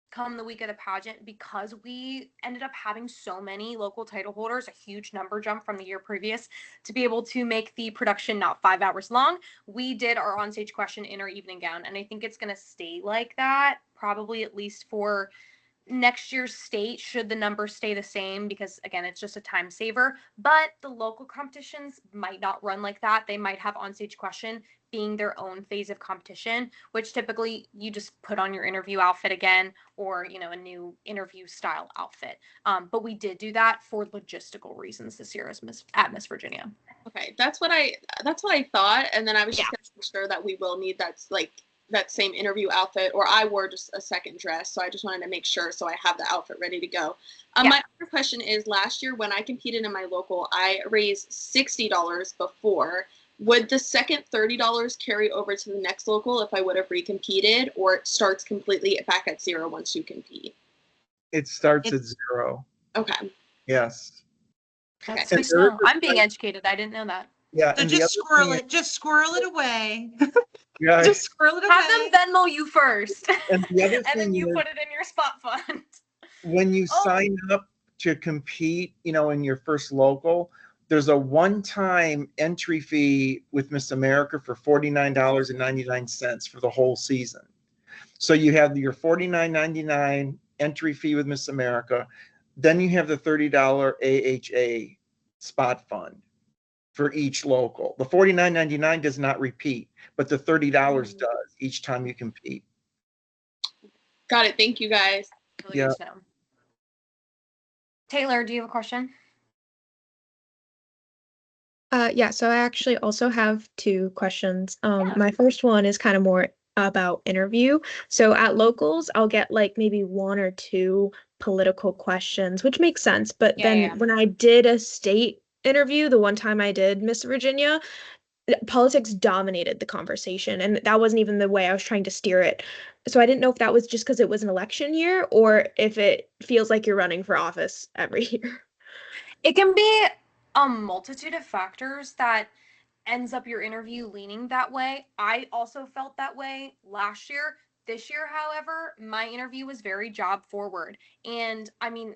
come the week of the pageant because we ended up having so many local title holders, a huge number jump from the year previous, to be able to make the production not 5 hours long. We did our onstage question in our evening gown, and I think it's going to stay like that, probably at least for next year's state, should the numbers stay the same, because again, it's just a time saver. But the local competitions might not run like that. They might have onstage question being their own phase of competition, which typically you just put on your interview outfit again, or a new interview style outfit. But we did do that for logistical reasons this year at Miss Virginia. Okay, that's what I thought, and then I was just gonna make sure that we will need that same interview outfit, or I wore just a second dress, so I just wanted to make sure so I have the outfit ready to go. My other question is, last year when I competed in my local, I raised $60 before. Would the second $30 carry over to the next local if I would have recompeted, or it starts completely back at 0 once you compete? It starts at 0. Okay. Yes. That's good to know. I'm being educated. I didn't know that. Yeah. So just squirrel it away. Yeah. Just squirrel it away. Have them Venmo you first. And the other and then thing you is, put it in your spot fund. when you sign up to compete, in your first local, there's a one-time entry fee with Miss America for $49.99 for the whole season. So you have your $49.99 entry fee with Miss America. Then you have the $30 AHA spot fund for each local. The $49.99 does not repeat, but the $30 does each time you compete. Got it. Thank you, guys. Really good to know. Taylor, do you have a question? Yeah, so I actually also have 2 questions. My first one is kind of more about interview. So at locals, I'll get like maybe 1 or 2 political questions, which makes sense. But then when I did a state interview, the one time I did Miss Virginia, politics dominated the conversation, and that wasn't even the way I was trying to steer it. So I didn't know if that was just because it was an election year, or if it feels like you're running for office every year. It can be a multitude of factors that ends up your interview leaning that way. I also felt that way last year. This year, however, my interview was very job forward. And I mean,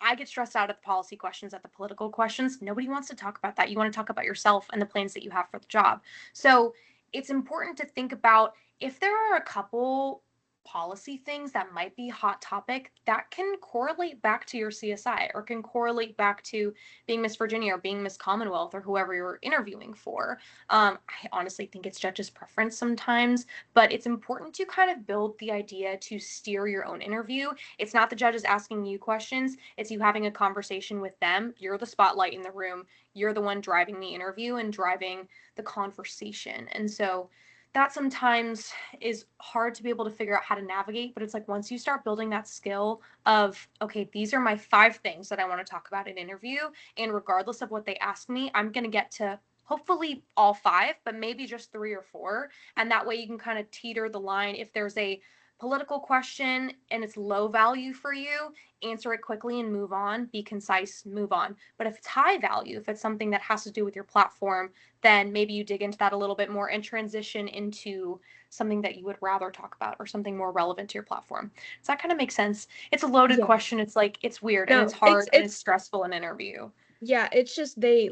I get stressed out at the policy questions, at the political questions. Nobody wants to talk about that. You want to talk about yourself and the plans that you have for the job. So it's important to think about if there are a couple policy things that might be hot topic that can correlate back to your CSI, or can correlate back to being Miss Virginia or being Miss Commonwealth or whoever you're interviewing for. I honestly think it's judges' preference sometimes, but it's important to kind of build the idea to steer your own interview. It's not the judges asking you questions, it's you having a conversation with them. You're the spotlight in the room. You're the one driving the interview and driving the conversation. And so that sometimes is hard to be able to figure out how to navigate, but it's like once you start building that skill of, okay, these are my 5 things that I want to talk about in interview, and regardless of what they ask me, I'm going to get to hopefully all 5, but maybe just 3 or 4. And that way you can kind of teeter the line if there's a political question and it's low value for you, answer it quickly and move on, be concise, move on. But if it's high value, if it's something that has to do with your platform, then maybe you dig into that a little bit more and transition into something that you would rather talk about or something more relevant to your platform. Does that kind of make sense? It's a loaded Yeah. question. It's like, it's weird and No, it's hard and it's it's stressful in interview. yeah, it's just they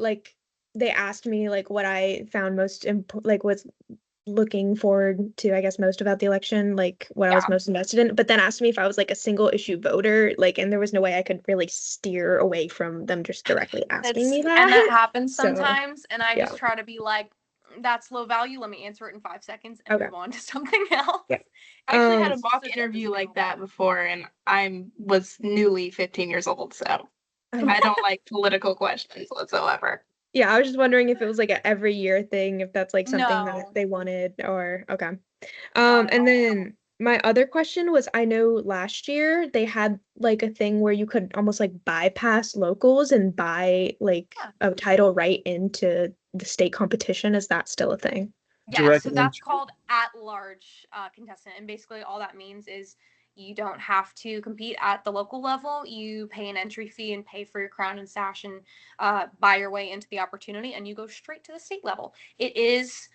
asked me like what I found most like what's looking forward to, I guess, most about the election, like what I was Yeah. most invested in, but then asked me if I was like a single issue voter, like, and there was no way I could really steer away from them just directly asking me And that that. happens So, sometimes. And I yeah. just try to be like, that's low value. Let me answer it in 5 seconds and Okay. move on to something else. Yeah. I actually had a Um, boss interview like that before, and I was newly 15 years old, so I don't like political questions whatsoever. yeah, I was just wondering if it was like a every year thing, if that's like something that No, they wanted or okay. not at And all. then my other question was, I know last year they had like a thing where you could almost like bypass locals and buy like Yeah. a title right into the state competition. Is that still a thing? Yeah, Direct so that's entry. called at-large contestant, and basically all that means is you don't have to compete at the local level. You pay an entry fee and pay for your crown and sash and buy your way into the opportunity, and you go straight to the state level. It is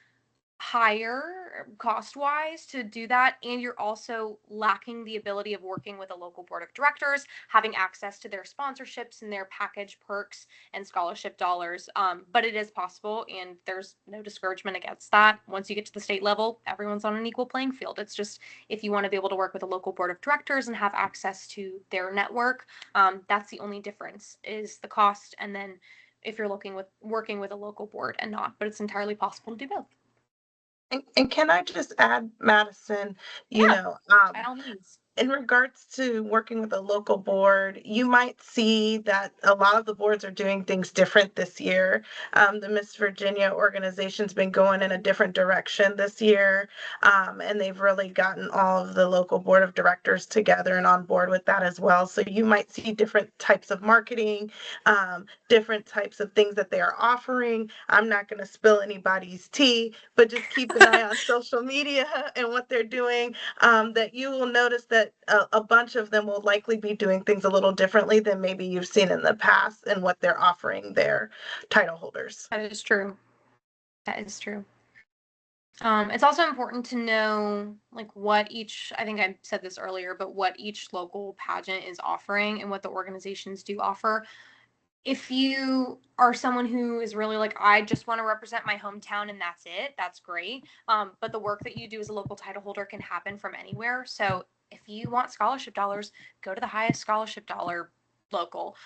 higher cost wise to do that, and you're also lacking the ability of working with a local board of directors, having access to their sponsorships and their package perks and scholarship dollars. But it is possible, and there's no discouragement against that. Once you get to the state level, everyone's on an equal playing field. It's just if you want to be able to work with a local board of directors and have access to their network, that's the only difference is the cost, and then if you're working with a local board and not, but it's entirely possible to do both. And can I just add, Madison, Yeah. By all means. in regards to working with a local board, you might see that a lot of the boards are doing things different this year. The Miss Virginia organization's been going in a different direction this year, and they've really gotten all of the local board of directors together and on board with that as well. So you might see different types of marketing, different types of things that they are offering. I'm not going to spill anybody's tea, but just keep an eye on social media and what they're doing. That you will notice that a bunch of them will likely be doing things a little differently than maybe you've seen in the past and what they're offering their title holders. That is true. That is true. It's also important to know like what each, I think I said this earlier, but what each local pageant is offering and what the organizations do offer. If you are someone who is really like, I just want to represent my hometown and that's it, that's great. But the work that you do as a local title holder can happen from anywhere. So if you want scholarship dollars, go to the highest scholarship dollar local.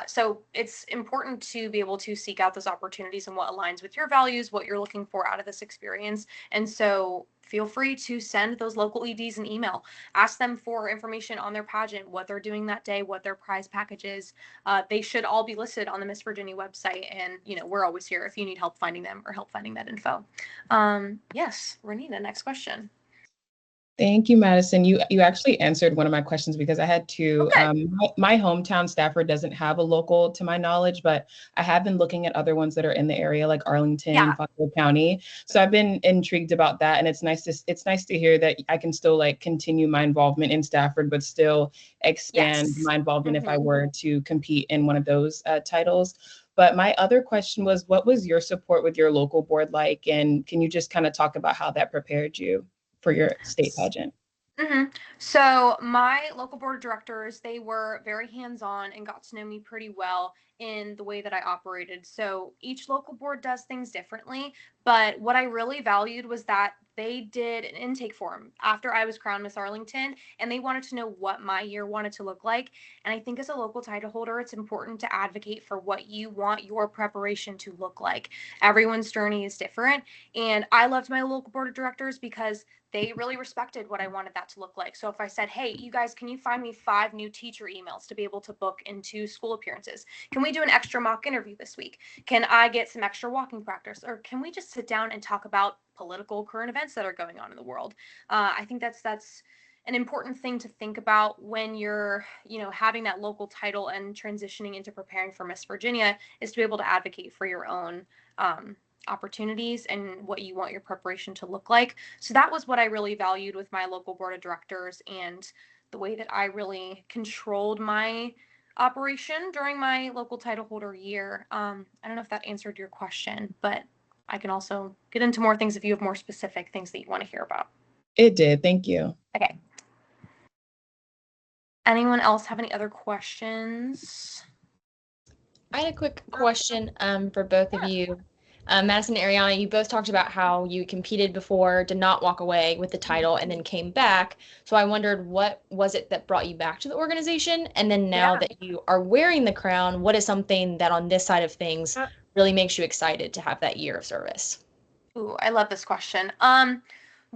So it's important to be able to seek out those opportunities and what aligns with your values, what you're looking for out of this experience. And so feel free to send those local EDs an email. Ask them for information on their pageant, what they're doing that day, what their prize package is. They should all be listed on the Miss Virginia website. And, we're always here if you need help finding them or help finding that info. Yes, Renita, next question. Thank you, Madison. You actually answered one of my questions because I had to. Okay. My hometown Stafford doesn't have a local, to my knowledge, but I have been looking at other ones that are in the area, like Arlington, Yeah. Fauquier County. So I've been intrigued about that, and it's nice to hear that I can still like continue my involvement in Stafford, but still expand Yes. my involvement if I were to compete in one of those titles. But my other question was, what was your support with your local board like, and can you just kind of talk about how that prepared you for your state pageant? Mm-hmm. So my local board of directors, they were very hands-on and got to know me pretty well in the way that I operated. So each local board does things differently, but what I really valued was that they did an intake form after I was crowned Miss Arlington, and they wanted to know what my year wanted to look like. And I think as a local title holder, it's important to advocate for what you want your preparation to look like. Everyone's journey is different, and I loved my local board of directors because they really respected what I wanted that to look like. So if I said, hey, you guys, can you find me 5 new teacher emails to be able to book into school appearances? Can we do an extra mock interview this week? Can I get some extra walking practice? Or can we just sit down and talk about political current events that are going on in the world? I think that's an important thing to think about when you're, having that local title and transitioning into preparing for Miss Virginia is to be able to advocate for your own opportunities and what you want your preparation to look like. So that was what I really valued with my local board of directors, and the way that I really controlled my operation during my local title holder year. I don't know if that answered your question, but I can also get into more things if you have more specific things that you want to hear about. It did. Thank you. Okay. Anyone else have any other questions? I had a quick question for both of you. Madison and Ariana, you both talked about how you competed before, did not walk away with the title, and then came back. So I wondered, what was it that brought you back to the organization? And then now that you are wearing the crown, what is something that on this side of things really makes you excited to have that year of service? Ooh, I love this question.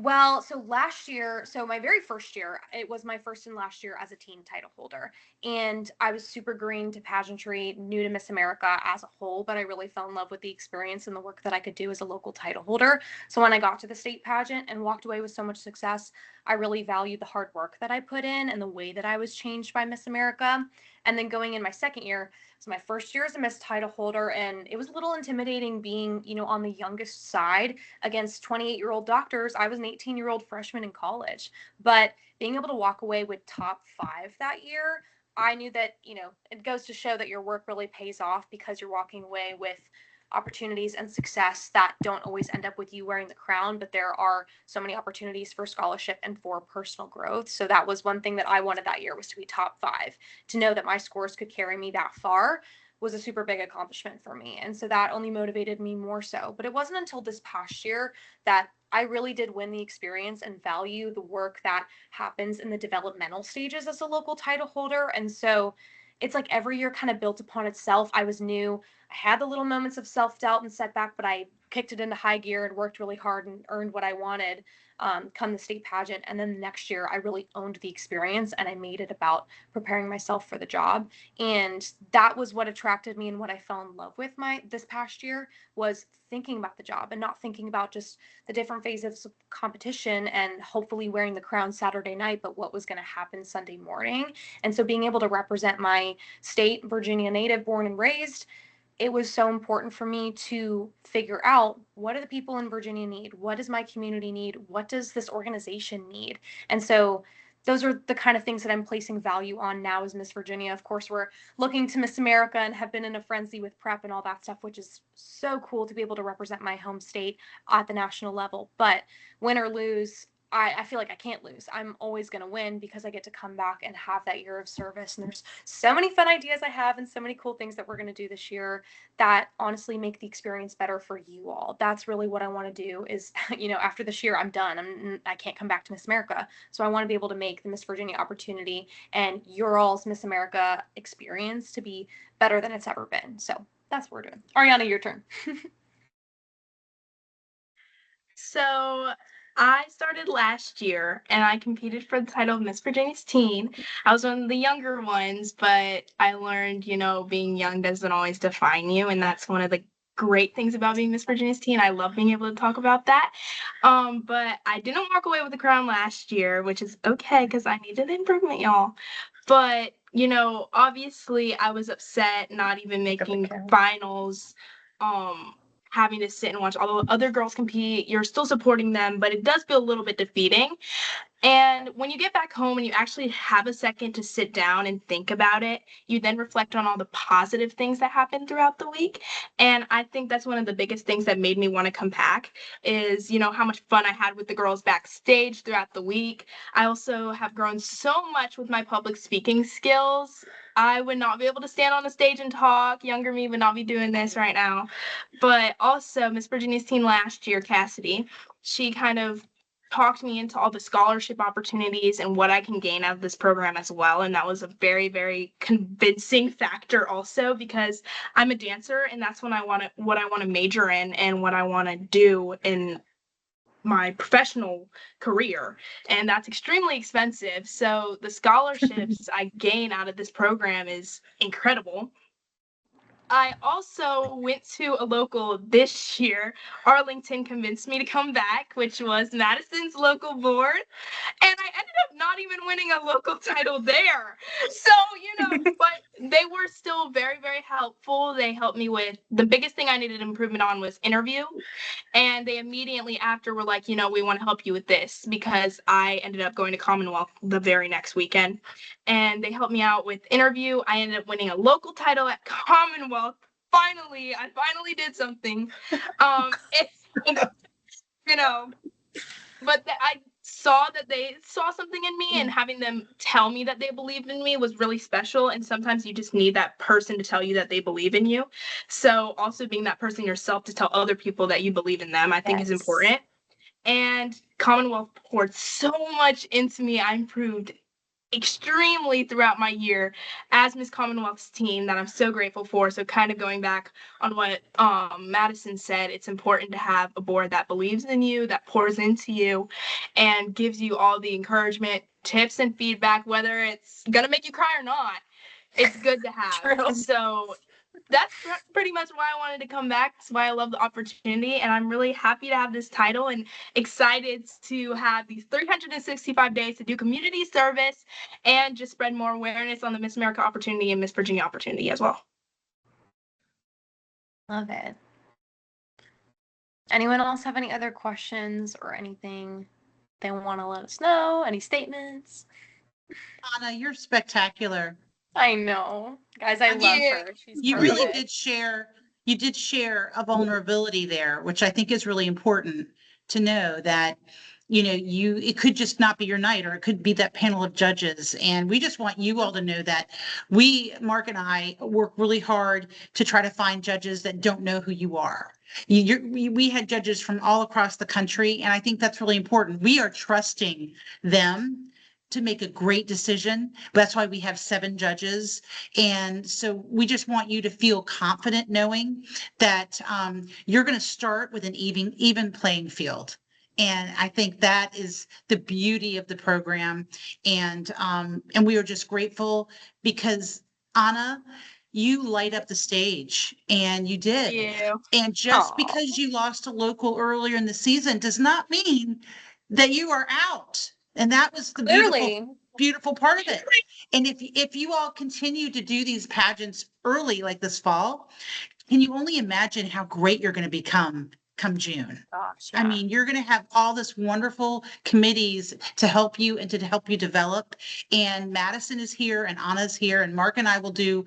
Well, so last year, so my very first year, it was my first and last year as a teen title holder. And I was super green to pageantry, new to Miss America as a whole, but I really fell in love with the experience and the work that I could do as a local title holder. So when I got to the state pageant and walked away with so much success, I really valued the hard work that I put in and the way that I was changed by Miss America. And then going in my second year, so my first year as a Miss title holder, and it was a little intimidating being, on the youngest side against 28-year-old doctors. I was an 18-year-old freshman in college, but being able to walk away with top 5 that year, I knew that, it goes to show that your work really pays off, because you're walking away with opportunities and success that don't always end up with you wearing the crown, but there are so many opportunities for scholarship and for personal growth. So that was one thing that I wanted that year, was to be top 5. To know that my scores could carry me that far was a super big accomplishment for me. And so that only motivated me more so. But it wasn't until this past year that I really did win the experience and value the work that happens in the developmental stages as a local title holder. And so it's like every year kind of built upon itself. I was new. I had the little moments of self-doubt and setback, but I kicked it into high gear and worked really hard and earned what I wanted come the state pageant. And then the next year, I really owned the experience and I made it about preparing myself for the job. And that was what attracted me, and what I fell in love with this past year was thinking about the job and not thinking about just the different phases of competition and hopefully wearing the crown Saturday night, but what was going to happen Sunday morning. And so being able to represent my state, Virginia native, born and raised, it was so important for me to figure out, what do the people in Virginia need? What does my community need? What does this organization need? And so those are the kind of things that I'm placing value on now as Miss Virginia. Of course, we're looking to Miss America and have been in a frenzy with prep and all that stuff, which is so cool to be able to represent my home state at the national level. But win or lose, I feel like I can't lose. I'm always going to win, because I get to come back and have that year of service. And there's so many fun ideas I have and so many cool things that we're going to do this year that honestly make the experience better for you all. That's really what I want to do is, after this year, I'm done. I can't come back to Miss America. So I want to be able to make the Miss Virginia opportunity and your all's Miss America experience to be better than it's ever been. So that's what we're doing. Ariana, your turn. So I started last year and I competed for the title of Miss Virginia's Teen. I was one of the younger ones, but I learned, being young doesn't always define you. And that's one of the great things about being Miss Virginia's Teen. I love being able to talk about that. But I didn't walk away with the crown last year, which is okay, because I needed improvement, y'all. But, obviously I was upset not even making finals. Having to sit and watch all the other girls compete, you're still supporting them, but it does feel a little bit defeating. And when you get back home and you actually have a second to sit down and think about it, you then reflect on all the positive things that happened throughout the week. And I think that's one of the biggest things that made me want to come back is, how much fun I had with the girls backstage throughout the week. I also have grown so much with my public speaking skills. I would not be able to stand on a stage and talk. Younger me would not be doing this right now. But also Miss Virginia's Teen last year, Cassidy, she kind of talked me into all the scholarship opportunities and what I can gain out of this program as well. And that was a very, very convincing factor also, because I'm a dancer and that's what I want to major in and what I want to do in my professional career. And that's extremely expensive. So the scholarships I gain out of this program is incredible. I also went to a local this year. Arlington convinced me to come back, which was Madison's local board. And I ended up not even winning a local title there. So, but they were still very, very helpful. They helped me with the biggest thing I needed improvement on was interview. And they immediately after were like, we want to help you with this because I ended up going to Commonwealth the very next weekend. And they helped me out with interview. I ended up winning a local title at Commonwealth. Finally, I finally did something. You know, but I saw that they saw something in me, and having them tell me that they believed in me was really special. And sometimes you just need that person to tell you that they believe in you. So also being that person yourself to tell other people that you believe in them, I think is important. And Commonwealth poured so much into me. I improved extremely throughout my year as Miss Commonwealth's team that I'm so grateful for. So kind of going back on what Madison said, it's important to have a board that believes in you, that pours into you, and gives you all the encouragement, tips, and feedback, whether it's gonna make you cry or not. It's good to have. True. So that's pretty much why I wanted to come back. That's why I love the opportunity, and I'm really happy to have this title and excited to have these 365 days to do community service and just spread more awareness on the Miss America opportunity and Miss Virginia opportunity as well. Love it. Anyone else have any other questions or anything they want to let us know? Any statements? Anna, you're spectacular. I know. Guys, I love her. She's You perfect. really did share, a vulnerability there, which I think is really important to know that, it could just not be your night, or it could be that panel of judges. And we just want you all to know that Mark and I work really hard to try to find judges that don't know who you are. We had judges from all across the country, and I think that's really important. We are trusting them to make a great decision. That's why we have 7 judges. And so we just want you to feel confident knowing that you're going to start with an even playing field. And I think that is the beauty of the program. And we are just grateful because Anna, you light up the stage, and you did. Yeah. And just because you lost a local earlier in the season does not mean that you are out. And that was the beautiful part of it. And if you all continue to do these pageants early, like this fall, can you only imagine how great you're going to become come June? Gosh, I mean, you're going to have all this wonderful committees to help you and to help you develop. And Madison is here, and Anna's here, and Mark and I will do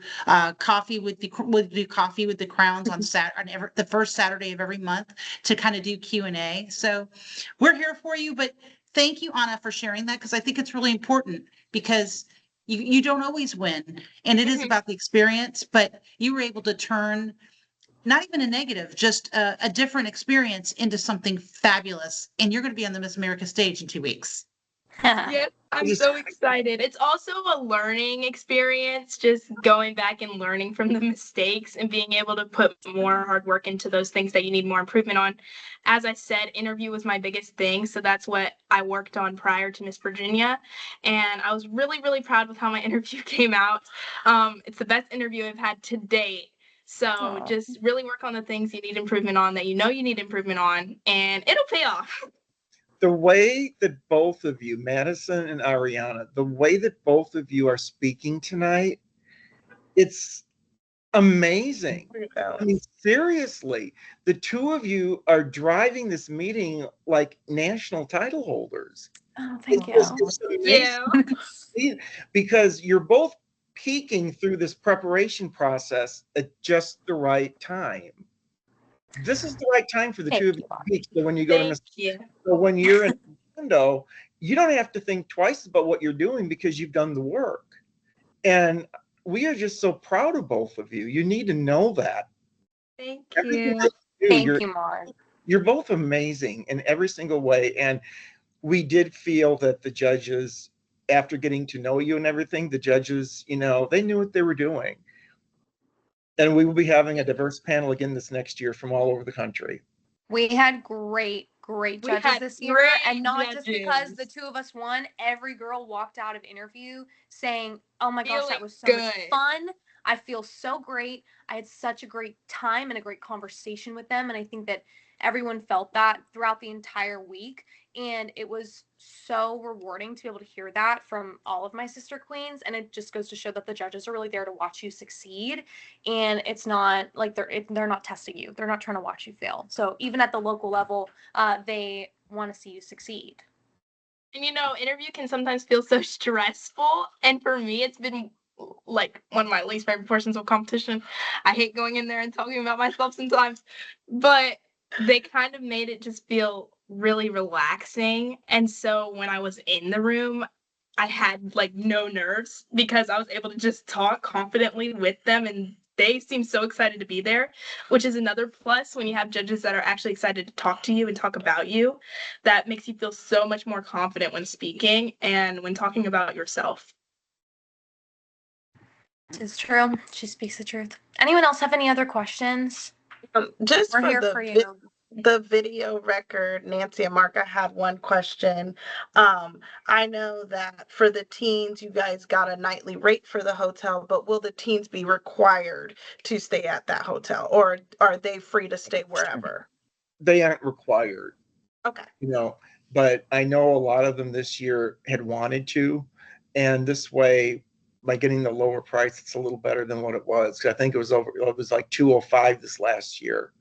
coffee with the crowns on the first Saturday of every month to kind of do Q&A. So we're here for you, but thank you, Anna, for sharing that, because I think it's really important, because you don't always win, and it is about the experience, but you were able to turn not even a negative, just a different experience into something fabulous. And you're going to be on the Miss America stage in 2 weeks. Yes, I'm so excited. It's also a learning experience, just going back and learning from the mistakes and being able to put more hard work into those things that you need more improvement on. As I said, interview was my biggest thing. So that's what I worked on prior to Miss Virginia. And I was really, really proud with how my interview came out. It's the best interview I've had to date. So just really work on the things you need improvement on, that you need improvement on, and it'll pay off. The way that both of you, Madison and Ariana, the way that both of you are speaking tonight, it's amazing. I mean, seriously, the two of you are driving this meeting like national title holders. Oh, thank you. Yeah. Because you're both peaking through this preparation process at just the right time. This is the right time for the two of you to peak. So when you go to so when you're in Orlando, you don't have to think twice about what you're doing because you've done the work. And we are just so proud of both of you. You need to know that. Thank you. Thank you, Mark. You're both amazing in every single way. And we did feel that the judges, after getting to know you and everything, the judges, they knew what they were doing. And we will be having a diverse panel again this next year from all over the country. We had great judges this year, and not just because the two of us won. Every girl walked out of interview saying, "Oh my gosh, that was so much fun. I feel so great. I had such a great time and a great conversation with them. And I think that everyone felt that throughout the entire week. And it was so rewarding to be able to hear that from all of my sister queens. And it just goes to show that the judges are really there to watch you succeed. And it's not like they're not testing you. They're not trying to watch you fail. So even at the local level, they want to see you succeed. And interview can sometimes feel so stressful. And for me, it's been like one of my least favorite portions of competition. I hate going in there and talking about myself sometimes, but they kind of made it just feel really relaxing. And so when I was in the room, I had like no nerves because I was able to just talk confidently with them, and they seem so excited to be there, which is another plus when you have judges that are actually excited to talk to you and talk about you. That makes you feel so much more confident when speaking and when talking about yourself. It's true. She speaks the truth. Anyone else have any other questions? Just We're for here for you. the video record, Nancy and Mark, I had one question. I know that for the teens, you guys got a nightly rate for the hotel, but will the teens be required to stay at that hotel, or are they free to stay wherever? They aren't required, Okay. but I know a lot of them this year had wanted to, and this way, by getting the lower price, it's a little better than what it was. 'Cause I think it was like 205 this last year.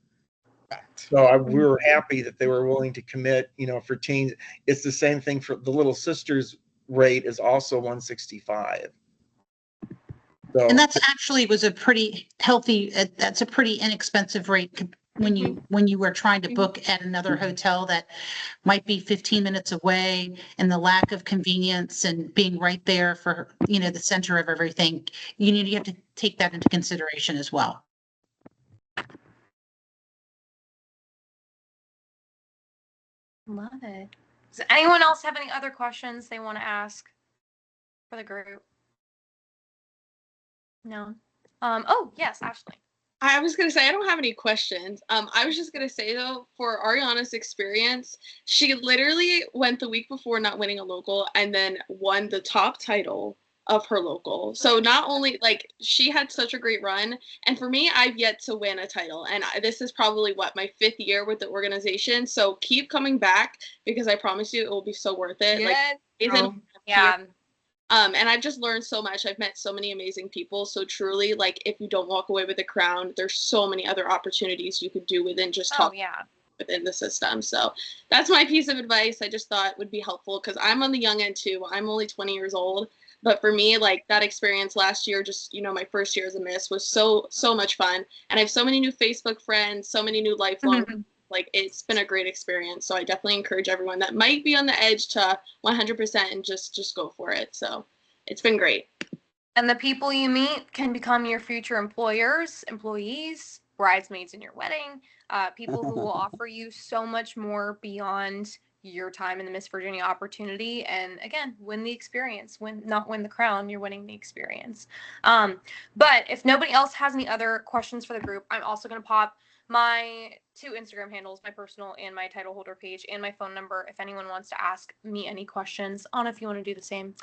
So we were happy that they were willing to commit, for teens. It's the same thing for the Little Sisters rate is also 165. So, And that's actually was a pretty healthy, that's a pretty inexpensive rate when you were trying to book at another hotel that might be 15 minutes away, and the lack of convenience and being right there for, the center of everything. You have to take that into consideration as well. Love it. Does anyone else have any other questions they want to ask for the group? No. Oh, yes, Ashley. I was gonna say I don't have any questions. I was just gonna say though, for Ariana's experience, she literally went the week before not winning a local and then won the top title of her local. So not only like she had such a great run, and for me, I've yet to win a title, and this is probably my 5th year with the organization. So keep coming back because I promise you it will be so worth it. Yes. Yeah. And I've just learned so much. I've met so many amazing people. So truly, like, if you don't walk away with a crown, there's so many other opportunities you could do within just talking within the system. So that's my piece of advice. I just thought would be helpful because I'm on the young end too. I'm only 20 years old. But for me, like that experience last year, just, my first year as a Miss was so much fun. And I have so many new Facebook friends, so many new lifelong like it's been a great experience. So I definitely encourage everyone that might be on the edge to 100% and just go for it. So it's been great. And the people you meet can become your future employers, employees, bridesmaids in your wedding, people who will offer you so much more beyond your time in the Miss Virginia opportunity. And again, win the experience, not win the crown, you're winning the experience. But if nobody else has any other questions for the group, I'm also going to pop my 2 Instagram handles, my personal and my title holder page, and my phone number if anyone wants to ask me any questions. Anna, if you want to do the same.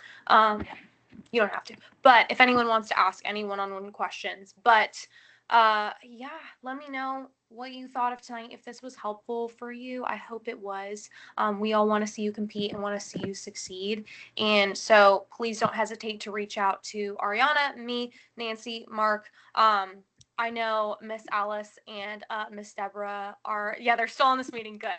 You don't have to, but if anyone wants to ask any one-on-one questions, but yeah, let me know what you thought of tonight. If this was helpful for you, I hope it was. We all want to see you compete and want to see you succeed, and so please don't hesitate to reach out to Ariana, me, Nancy, Mark. I know Miss Alice and Miss Deborah they're still in this meeting. Good.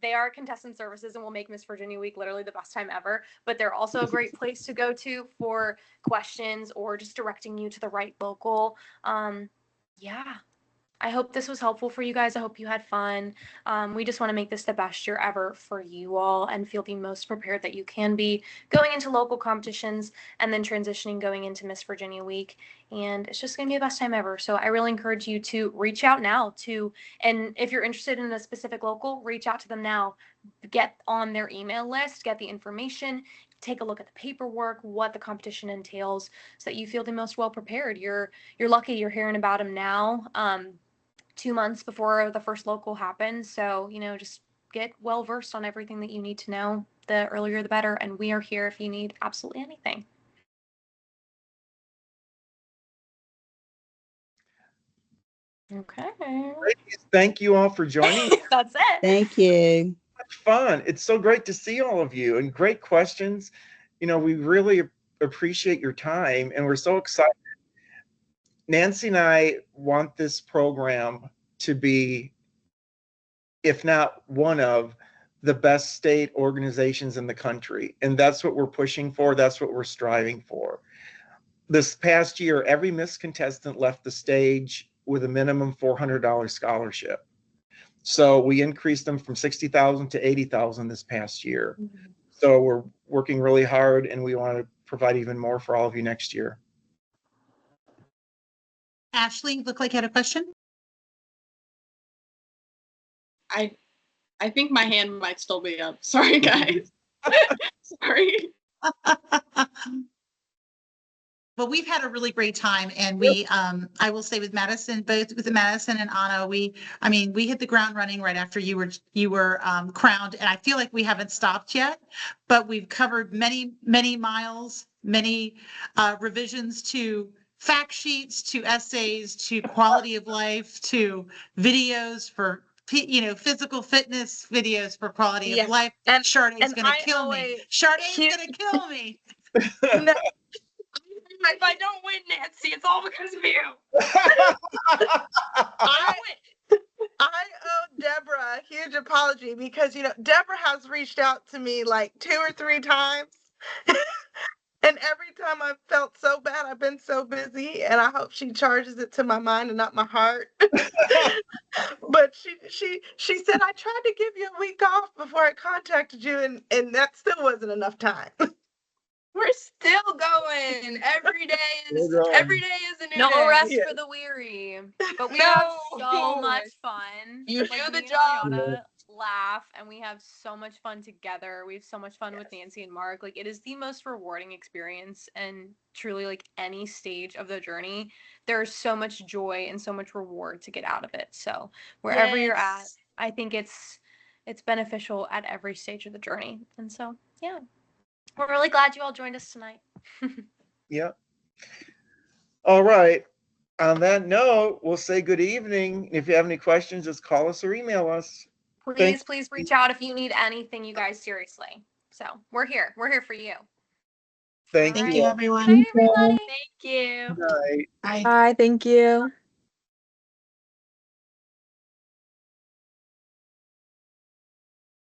They are contestant services and will make Miss Virginia Week literally the best time ever. But they're also a great place to go to for questions or just directing you to the right local. Yeah. I hope this was helpful for you guys. I hope you had fun. We just want to make this the best year ever for you all and feel the most prepared that you can be going into local competitions and then transitioning going into Miss Virginia Week. And it's just going to be the best time ever. So I really encourage you to reach out now and if you're interested in a specific local, reach out to them now. Get on their email list, get the information, take a look at the paperwork, what the competition entails, so that you feel the most well prepared. You're lucky you're hearing about them now. 2 months before the first local happens. So, just get well versed on everything that you need to know. The earlier, the better. And we are here if you need absolutely anything. Okay. Ladies, thank you all for joining. That's it. Thank you. Fun. It's so great to see all of you and great questions. We really appreciate your time and we're so excited. Nancy and I want this program to be, if not one of, the best state organizations in the country. And that's what we're pushing for. That's what we're striving for. This past year, every Miss contestant left the stage with a minimum $400 scholarship. So we increased them from 60,000 to 80,000 this past year. Mm-hmm. So we're working really hard and we want to provide even more for all of you next year. Ashley, looked like you had a question. I think my hand might still be up. Sorry, guys. Sorry. Well, we've had a really great time, and we, I will say with Madison, both with Madison and Anna, we hit the ground running right after you were crowned, and I feel like we haven't stopped yet, but we've covered many miles, many revisions to fact sheets, to essays, to quality of life, to videos for physical fitness videos for quality of life. And Shardae's gonna kill me. Shardae's gonna kill me. No, If I don't win, Nancy, it's all because of you. I owe Deborah a huge apology because, Deborah has reached out to me like 2 or 3 times. And every time I've felt so bad, I've been so busy, and I hope she charges it to my mind and not my heart. But she said, I tried to give you a week off before I contacted you, and that still wasn't enough time. We're still going. Every day is a new No day. rest Yeah. for the weary. But we No. have so much fun. You Like, do the me and job. Ariana laugh and we have so much fun together. We have so much fun with Nancy and Mark. Like, it is the most rewarding experience, and truly, like, any stage of the journey, there's so much joy and so much reward to get out of it. So wherever you're at, Yes. I think it's beneficial at every stage of the journey. And so, yeah. We're really glad you all joined us tonight. Yeah. All right. On that note, we'll say good evening. If you have any questions, just call us or email us. Please reach out if you need anything, you guys, seriously. So we're here. We're here for you. Thank Thank you. you, everyone. Good night, everybody. Thank you. Good night. Bye. Bye. Thank you.